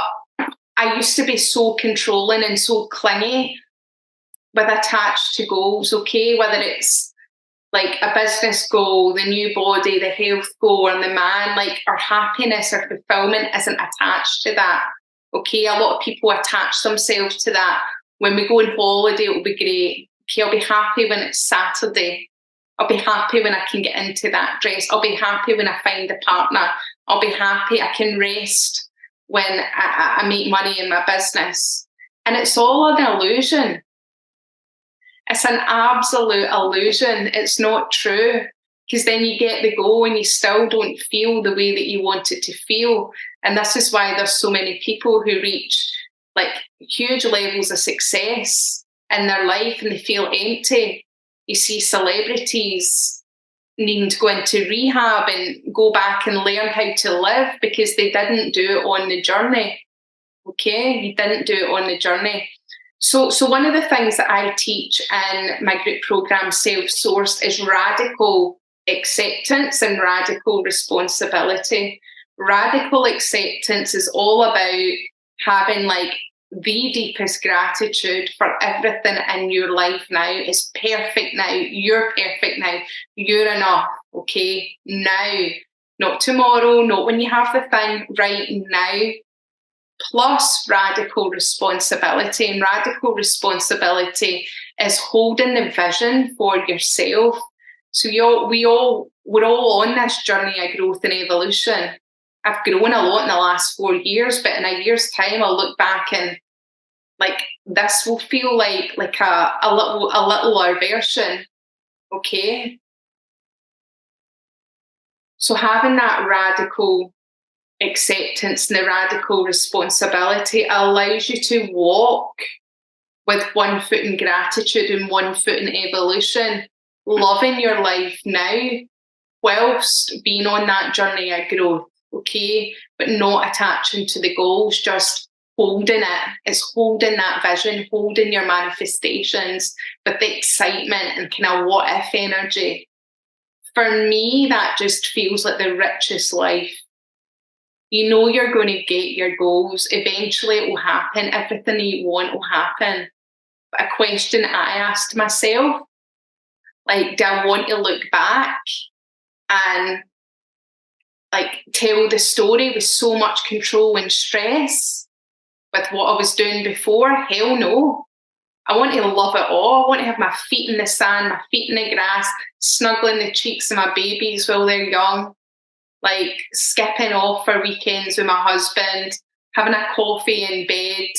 I used to be so controlling and so clingy with attached to goals, okay? Whether it's like a business goal, the new body, the health goal, and the man, like our happiness or fulfillment isn't attached to that, okay? A lot of people attach themselves to that. When we go on holiday, it'll be great. Okay, I'll be happy when it's Saturday. I'll be happy when I can get into that dress. I'll be happy when I find a partner. I'll be happy I can rest when I make money in my business. And it's all an illusion. It's an absolute illusion. It's not true, because then you get the goal and you still don't feel the way that you want it to feel. And this is why there's so many people who reach like huge levels of success in their life and they feel empty. You see celebrities needing to go into rehab and go back and learn how to live because they didn't do it on the journey. Okay, you didn't do it on the journey. So one of the things that I teach in my group program, Self-Sourced, is radical acceptance and radical responsibility. Radical acceptance is all about having like the deepest gratitude for everything in your life now. It's perfect now. You're perfect now. You're enough, okay? Now, not tomorrow, not when you have the thing, right now. Plus radical responsibility. And radical responsibility is holding the vision for yourself. So we're all on this journey of growth and evolution. I've grown a lot in the last 4 years, but in a year's time, I'll look back and like this will feel like a littler version. Okay. So having that radical acceptance and the radical responsibility allows you to walk with one foot in gratitude and one foot in evolution, loving your life now whilst being on that journey of growth, okay? But not attaching to the goals, just holding it. It's holding that vision, holding your manifestations with the excitement and kind of what if energy. For me, that just feels like the richest life. You know you're going to get your goals. Eventually it will happen. Everything you want will happen. But a question I asked myself, like, do I want to look back and like tell the story with so much control and stress with what I was doing before? Hell no. I want to love it all. I want to have my feet in the sand, my feet in the grass, snuggling the cheeks of my babies while they're young, like skipping off for weekends with my husband, having a coffee in bed.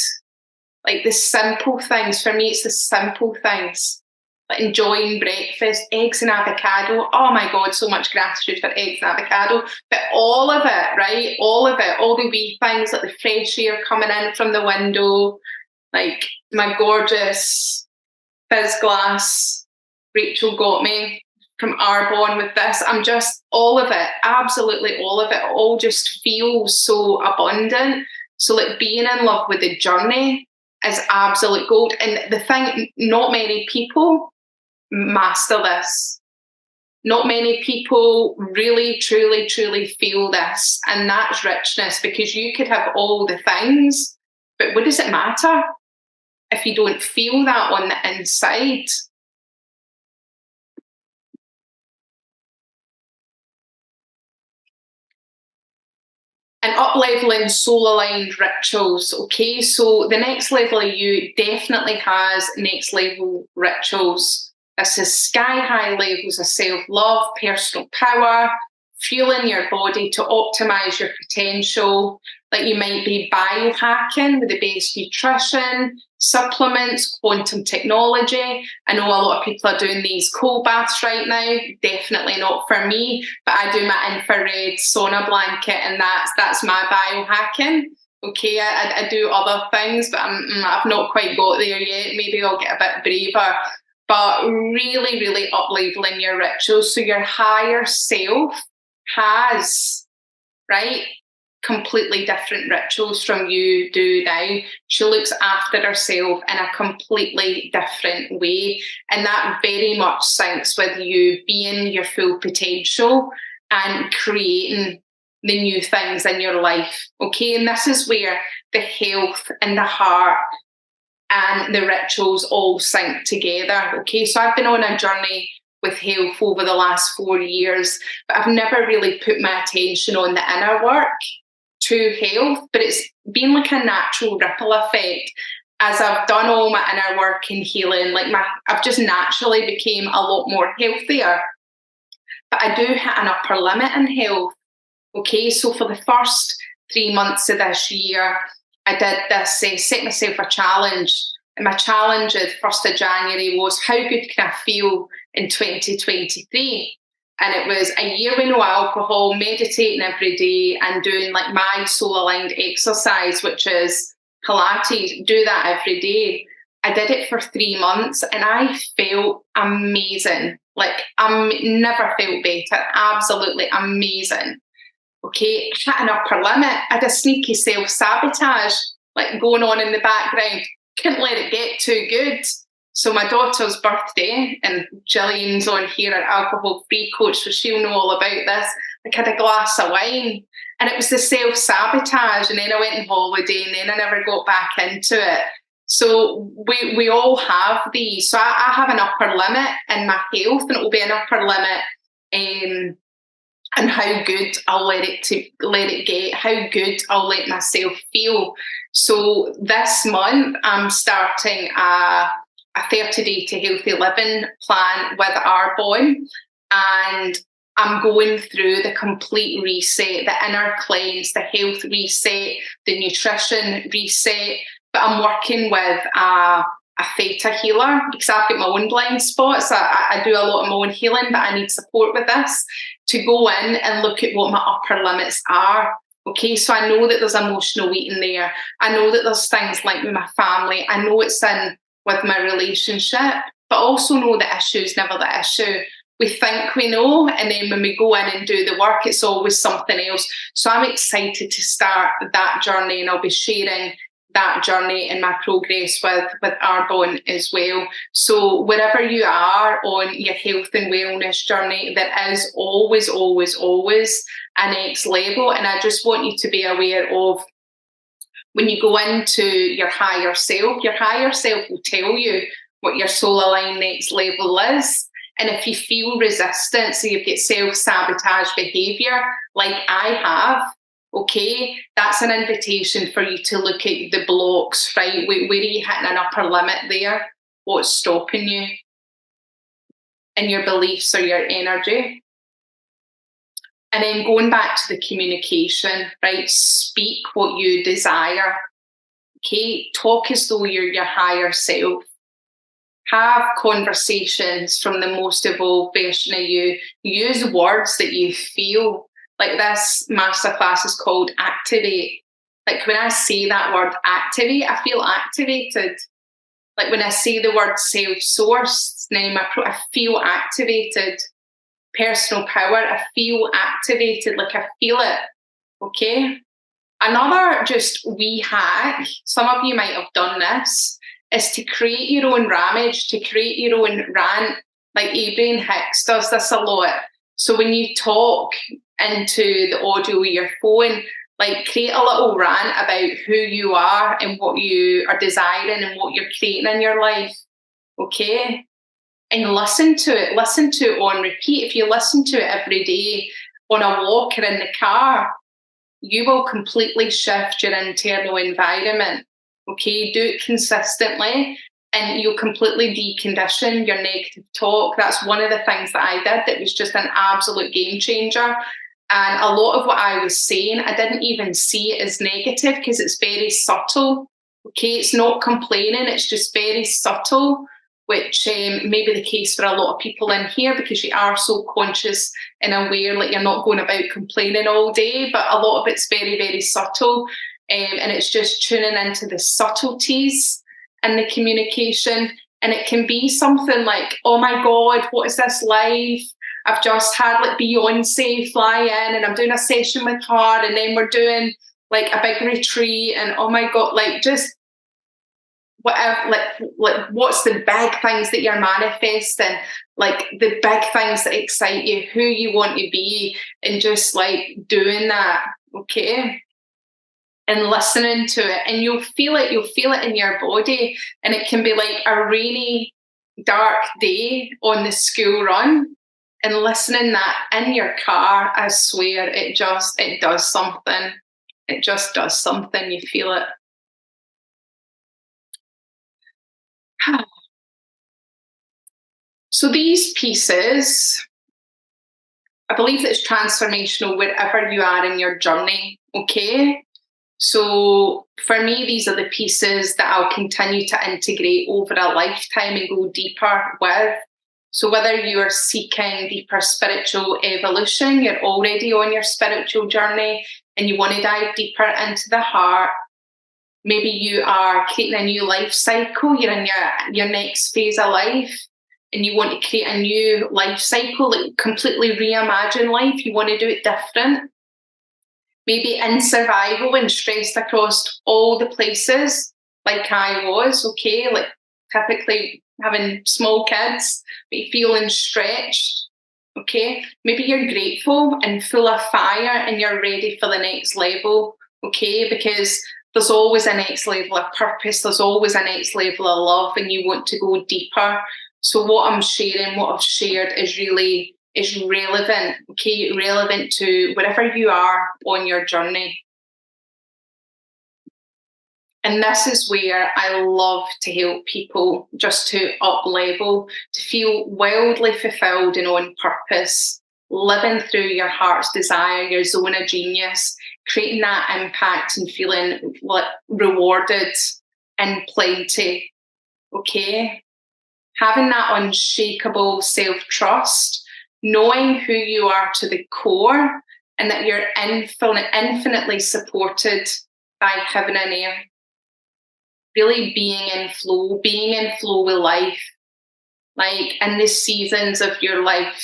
Like the simple things. For me, it's the simple things. Like enjoying breakfast, eggs and avocado. Oh my God, so much gratitude for eggs and avocado. But all of it, right? All of it, all the wee things like the fresh air coming in from the window, like my gorgeous fizz glass Rachel got me from Arbonne with this. I'm just, all of it, absolutely all of it, all just feels so abundant. So like being in love with the journey is absolute gold. And the thing, not many people master this. Not many people really, truly, truly feel this. And that's richness, because you could have all the things, but what does it matter if you don't feel that on the inside? And up-leveling soul-aligned rituals, okay? So the next level of you definitely has next level rituals. This is sky-high levels of self-love, personal power, fueling your body to optimize your potential. Like you might be biohacking with the best nutrition, supplements, quantum technology. I know a lot of people are doing these cold baths right now. Definitely not for me, but I do my infrared sauna blanket, and that's my biohacking. Okay, I do other things, but I've not quite got there yet. Maybe I'll get a bit braver. But really, really up-leveling your rituals. So your higher self has, right, completely different rituals from you do now. She looks after herself in a completely different way. And that very much syncs with you being your full potential and creating the new things in your life. Okay, and this is where the health and the heart and the rituals all sync together. Okay, so I've been on a journey with health over the last 4 years, but I've never really put my attention on the inner work to health, but it's been like a natural ripple effect. As I've done all my inner work and healing, I've just naturally became a lot more healthier. But I do hit an upper limit in health. Okay, so for the first 3 months of this year, I did this, set myself a challenge. And my challenge at 1st of January was, how good can I feel in 2023? And it was a year with no alcohol, meditating every day, and doing like my soul-aligned exercise, which is Pilates. Do that every day. I did it for 3 months and I felt amazing. Like never felt better. Absolutely amazing. Okay, hit an upper limit. I had a sneaky self-sabotage like going on in the background. Couldn't let it get too good. So my daughter's birthday, and Gillian's on here, our alcohol-free coach, so she'll know all about this. had a glass of wine, and it was the self-sabotage, and then I went on holiday, and then I never got back into it. So we all have these. So I have an upper limit in my health, and it will be an upper limit and how good I'll let it get, how good I'll let myself feel. So this month I'm starting a 30-day to healthy living plan with Arbonne, and I'm going through the complete reset, the inner cleanse, the health reset, the nutrition reset. But I'm working with a theta healer because I've got my own blind spots. I do a lot of my own healing, but I need support with this to go in and look at what my upper limits are. Okay, so I know that there's emotional eating there. I know that there's things like with my family. I know it's in with my relationship, but also know the issue is never the issue. We think we know, and then when we go in and do the work, it's always something else. So I'm excited to start that journey, and I'll be sharing that journey and my progress with Arbonne as well. So wherever you are on your health and wellness journey, there is always, always, always a next level. And I just want you to be aware of when you go into your higher self will tell you what your soul aligned next level is. And if you feel resistance, so you've got self-sabotage behavior like I have, okay, that's an invitation for you to look at the blocks, right? Where are you hitting an upper limit there? What's stopping you in your beliefs or your energy? And then going back to the communication, right? Speak what you desire. Okay, talk as though you're your higher self. Have conversations from the most evolved version of you. Use words that you feel. Like this masterclass is called Activate. Like when I say that word activate, I feel activated. Like when I say the word self-sourced, I feel activated. Personal power, I feel activated, like I feel it. Okay. Another just wee hack, some of you might have done this, is to create your own ramage, to create your own rant. Like Abraham Hicks does this a lot. So when you talk into the audio of your phone, like create a little rant about who you are and what you are desiring and what you're creating in your life. Okay. And listen to it on repeat. If you listen to it every day on a walk or in the car, you will completely shift your internal environment. Okay, do it consistently and you'll completely decondition your negative talk. That's one of the things that I did that was just an absolute game changer. And a lot of what I was saying, I didn't even see it as negative because it's very subtle. Okay, it's not complaining, it's just very subtle, which may be the case for a lot of people in here because you are so conscious and aware, like you're not going about complaining all day, but a lot of it's very, very subtle. And it's just tuning into the subtleties in the communication. And it can be something like, oh my God, what is this life? I've just had like Beyonce fly in and I'm doing a session with her, and then we're doing like a big retreat, and oh my God, like just whatever, like what's the big things that you're manifesting, like the big things that excite you, who you want to be, and just like doing that, okay? And listening to it, and you'll feel it in your body. And it can be like a rainy, dark day on the school run, and listening that in your car, I swear it does something. It just does something. You feel it. So these pieces, I believe that it's transformational wherever you are in your journey, okay? So for me, these are the pieces that I'll continue to integrate over a lifetime and go deeper with. So whether you are seeking deeper spiritual evolution, you're already on your spiritual journey and you want to dive deeper into the heart. Maybe you are creating a new life cycle, you're in your next phase of life and you want to create a new life cycle, like completely reimagine life, you want to do it different. Maybe in survival and stressed across all the places like I was, okay, like typically having small kids, but feeling stretched, Okay, maybe you're grateful and full of fire and you're ready for the next level. Okay, because there's always a next level of purpose, there's always a next level of love, and you want to go deeper. So what I'm sharing, what I've shared is relevant, okay, relevant to wherever you are on your journey. And this is where I love to help people just to up level, to feel wildly fulfilled and on purpose, living through your heart's desire, your zone of genius, creating that impact and feeling rewarded and plenty. Okay? Having that unshakable self trust, knowing who you are to the core, and that you're infinitely supported by heaven and earth. Really being in flow with life, like in the seasons of your life,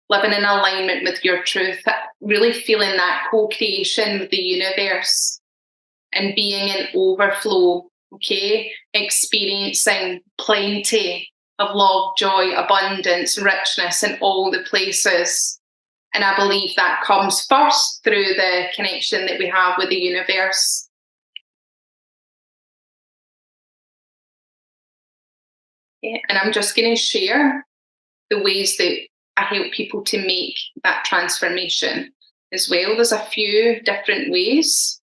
living in alignment with your truth, really feeling that co-creation with the universe and being in overflow, okay? Experiencing plenty of love, joy, abundance, richness in all the places. And I believe that comes first through the connection that we have with the universe. Yeah, and I'm just going to share the ways that I help people to make that transformation as well. There's a few different ways.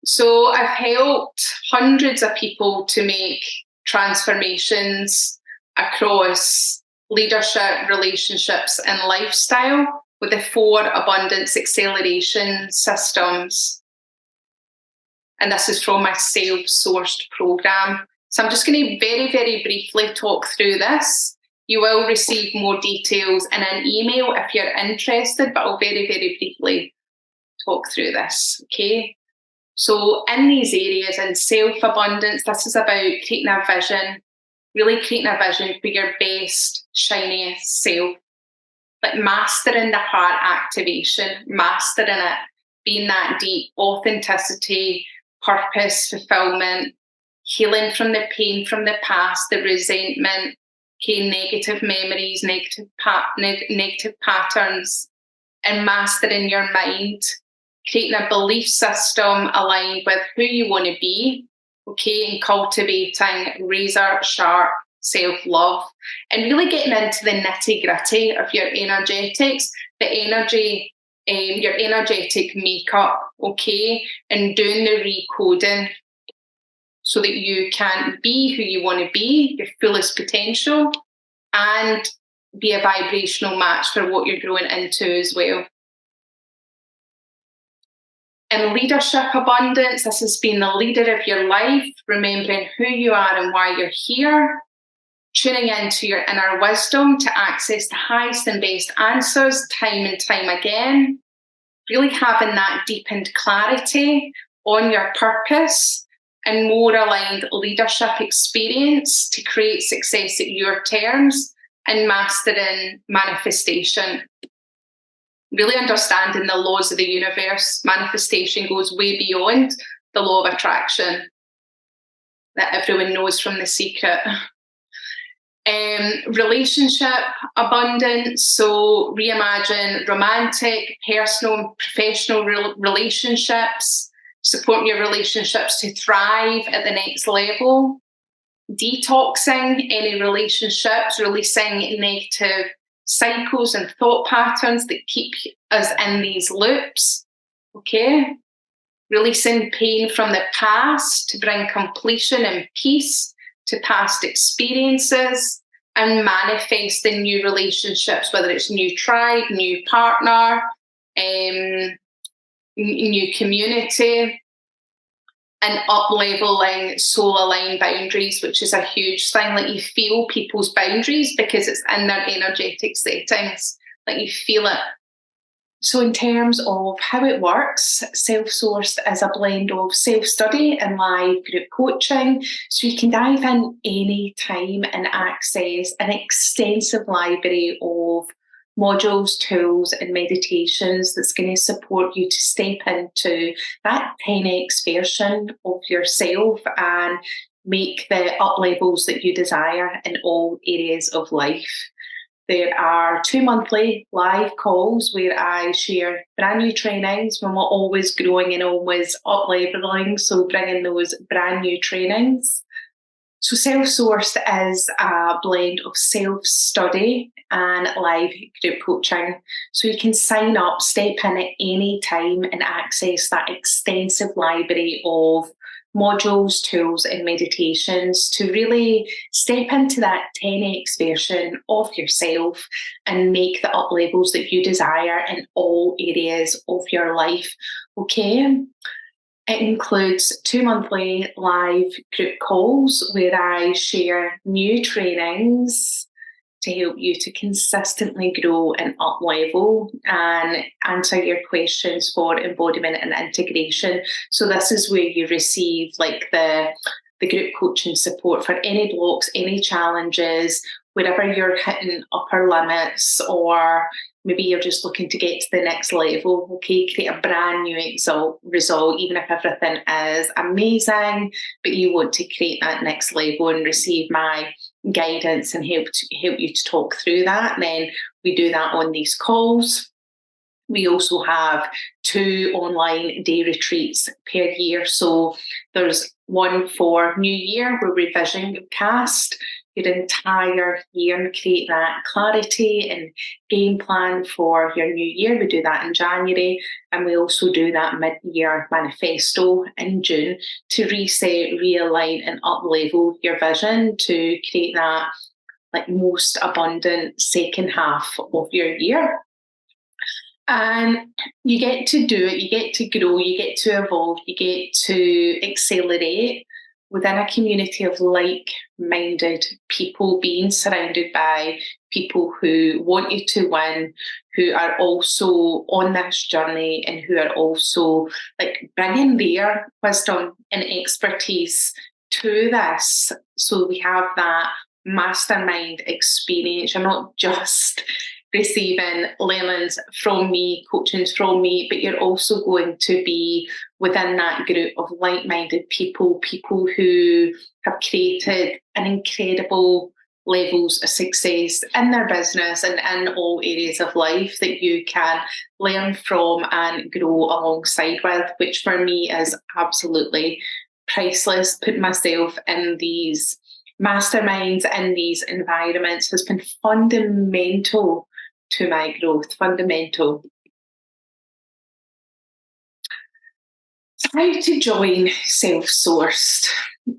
So I've helped hundreds of people to make transformations across leadership, relationships, and lifestyle with the 4 abundance acceleration systems. And this is from my self-sourced program. So I'm just going to very, very briefly talk through this. You will receive more details in an email if you're interested, but I'll very, very briefly talk through this, okay? So in these areas, in self-abundance, this is about creating a vision, really creating a vision for your best, shiniest self. Like mastering the heart activation, mastering it, being that deep authenticity, purpose, fulfillment, healing from the pain from the past, the resentment, okay, negative memories, negative patterns, and mastering your mind, creating a belief system aligned with who you want to be, okay, and cultivating razor sharp self-love, and really getting into the nitty-gritty of your energetics, the energy, your energetic makeup, okay, and doing the recoding so that you can be who you want to be, your fullest potential, and be a vibrational match for what you're growing into as well. In leadership abundance, this has been the leader of your life, remembering who you are and why you're here, tuning into your inner wisdom to access the highest and best answers time and time again, really having that deepened clarity on your purpose and more aligned leadership experience to create success at your terms, and mastering manifestation. Really understanding the laws of the universe. Manifestation goes way beyond the law of attraction that everyone knows from The Secret. Relationship abundance, so reimagine romantic, personal, professional relationships, support your relationships to thrive at the next level, detoxing any relationships, releasing negative cycles and thought patterns that keep us in these loops, okay? Releasing pain from the past to bring completion and peace to past experiences, and manifesting new relationships, whether it's new tribe, new partner, new community, and up-leveling soul-aligned boundaries, which is a huge thing. Like, you feel people's boundaries because it's in their energetic settings. Like, you feel it. So in terms of how it works, self-sourced is a blend of self-study and live group coaching. So you can dive in any time and access an extensive library of modules, tools, and meditations that's going to support you to step into that 10x version of yourself and make the up levels that you desire in all areas of life. There are 2 monthly live calls where I share brand new trainings when we're always growing and always up leveling, so bringing those brand new trainings. So self-sourced is a blend of self-study and live group coaching. So you can sign up, step in at any time and access that extensive library of modules, tools and meditations to really step into that 10x version of yourself and make the up levels that you desire in all areas of your life. Okay. It includes 2 monthly live group calls where I share new trainings to help you to consistently grow and up level and answer your questions for embodiment and integration. So this is where you receive like the group coaching support for any blocks, any challenges, wherever you're hitting upper limits, or maybe you're just looking to get to the next level. Okay, create a brand new result, even if everything is amazing, but you want to create that next level and receive my guidance and help you to talk through that. And then we do that on these calls. We also have 2 online day retreats per year. So there's one for New Year where we vision cast your entire year and create that clarity and game plan for your new year. We do that in January, and we also do that mid-year manifesto in June to reset, realign and up-level your vision to create that like most abundant second half of your year. And you get to do it, you get to grow, you get to evolve, you get to accelerate within a community of like-minded people, being surrounded by people who want you to win, who are also on this journey and who are also like bringing their wisdom and expertise to this. So we have that mastermind experience. You're not just receiving learnings from me, coachings from me, but you're also going to be within that group of like-minded people who have created an incredible levels of success in their business and in all areas of life that you can learn from and grow alongside with, which for me is absolutely priceless. Putting myself in these masterminds, in these environments has been fundamental to my growth, fundamental. How to join Self-Sourced.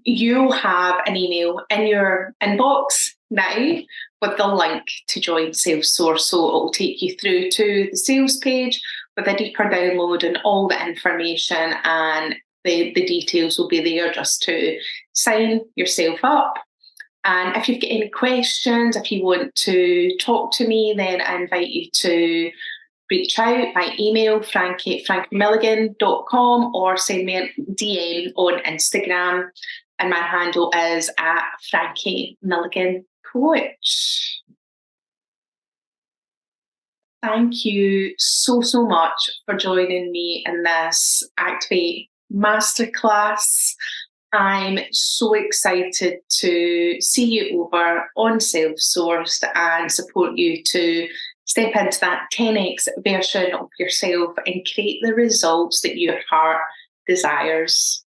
You'll have an email in your inbox now with the link to join Self-Sourced. So it will take you through to the sales page with a deeper download and all the information, and the details will be there just to sign yourself up. And if you've got any questions, if you want to talk to me, then I invite you to reach out by email, frankie@frankiemilligan.com, or send me a DM on Instagram. And my handle is @FrankieMilliganCoach. Thank you so much for joining me in this Activate Masterclass. I'm so excited to see you over on Self-Sourced and support you to step into that 10x version of yourself and create the results that your heart desires.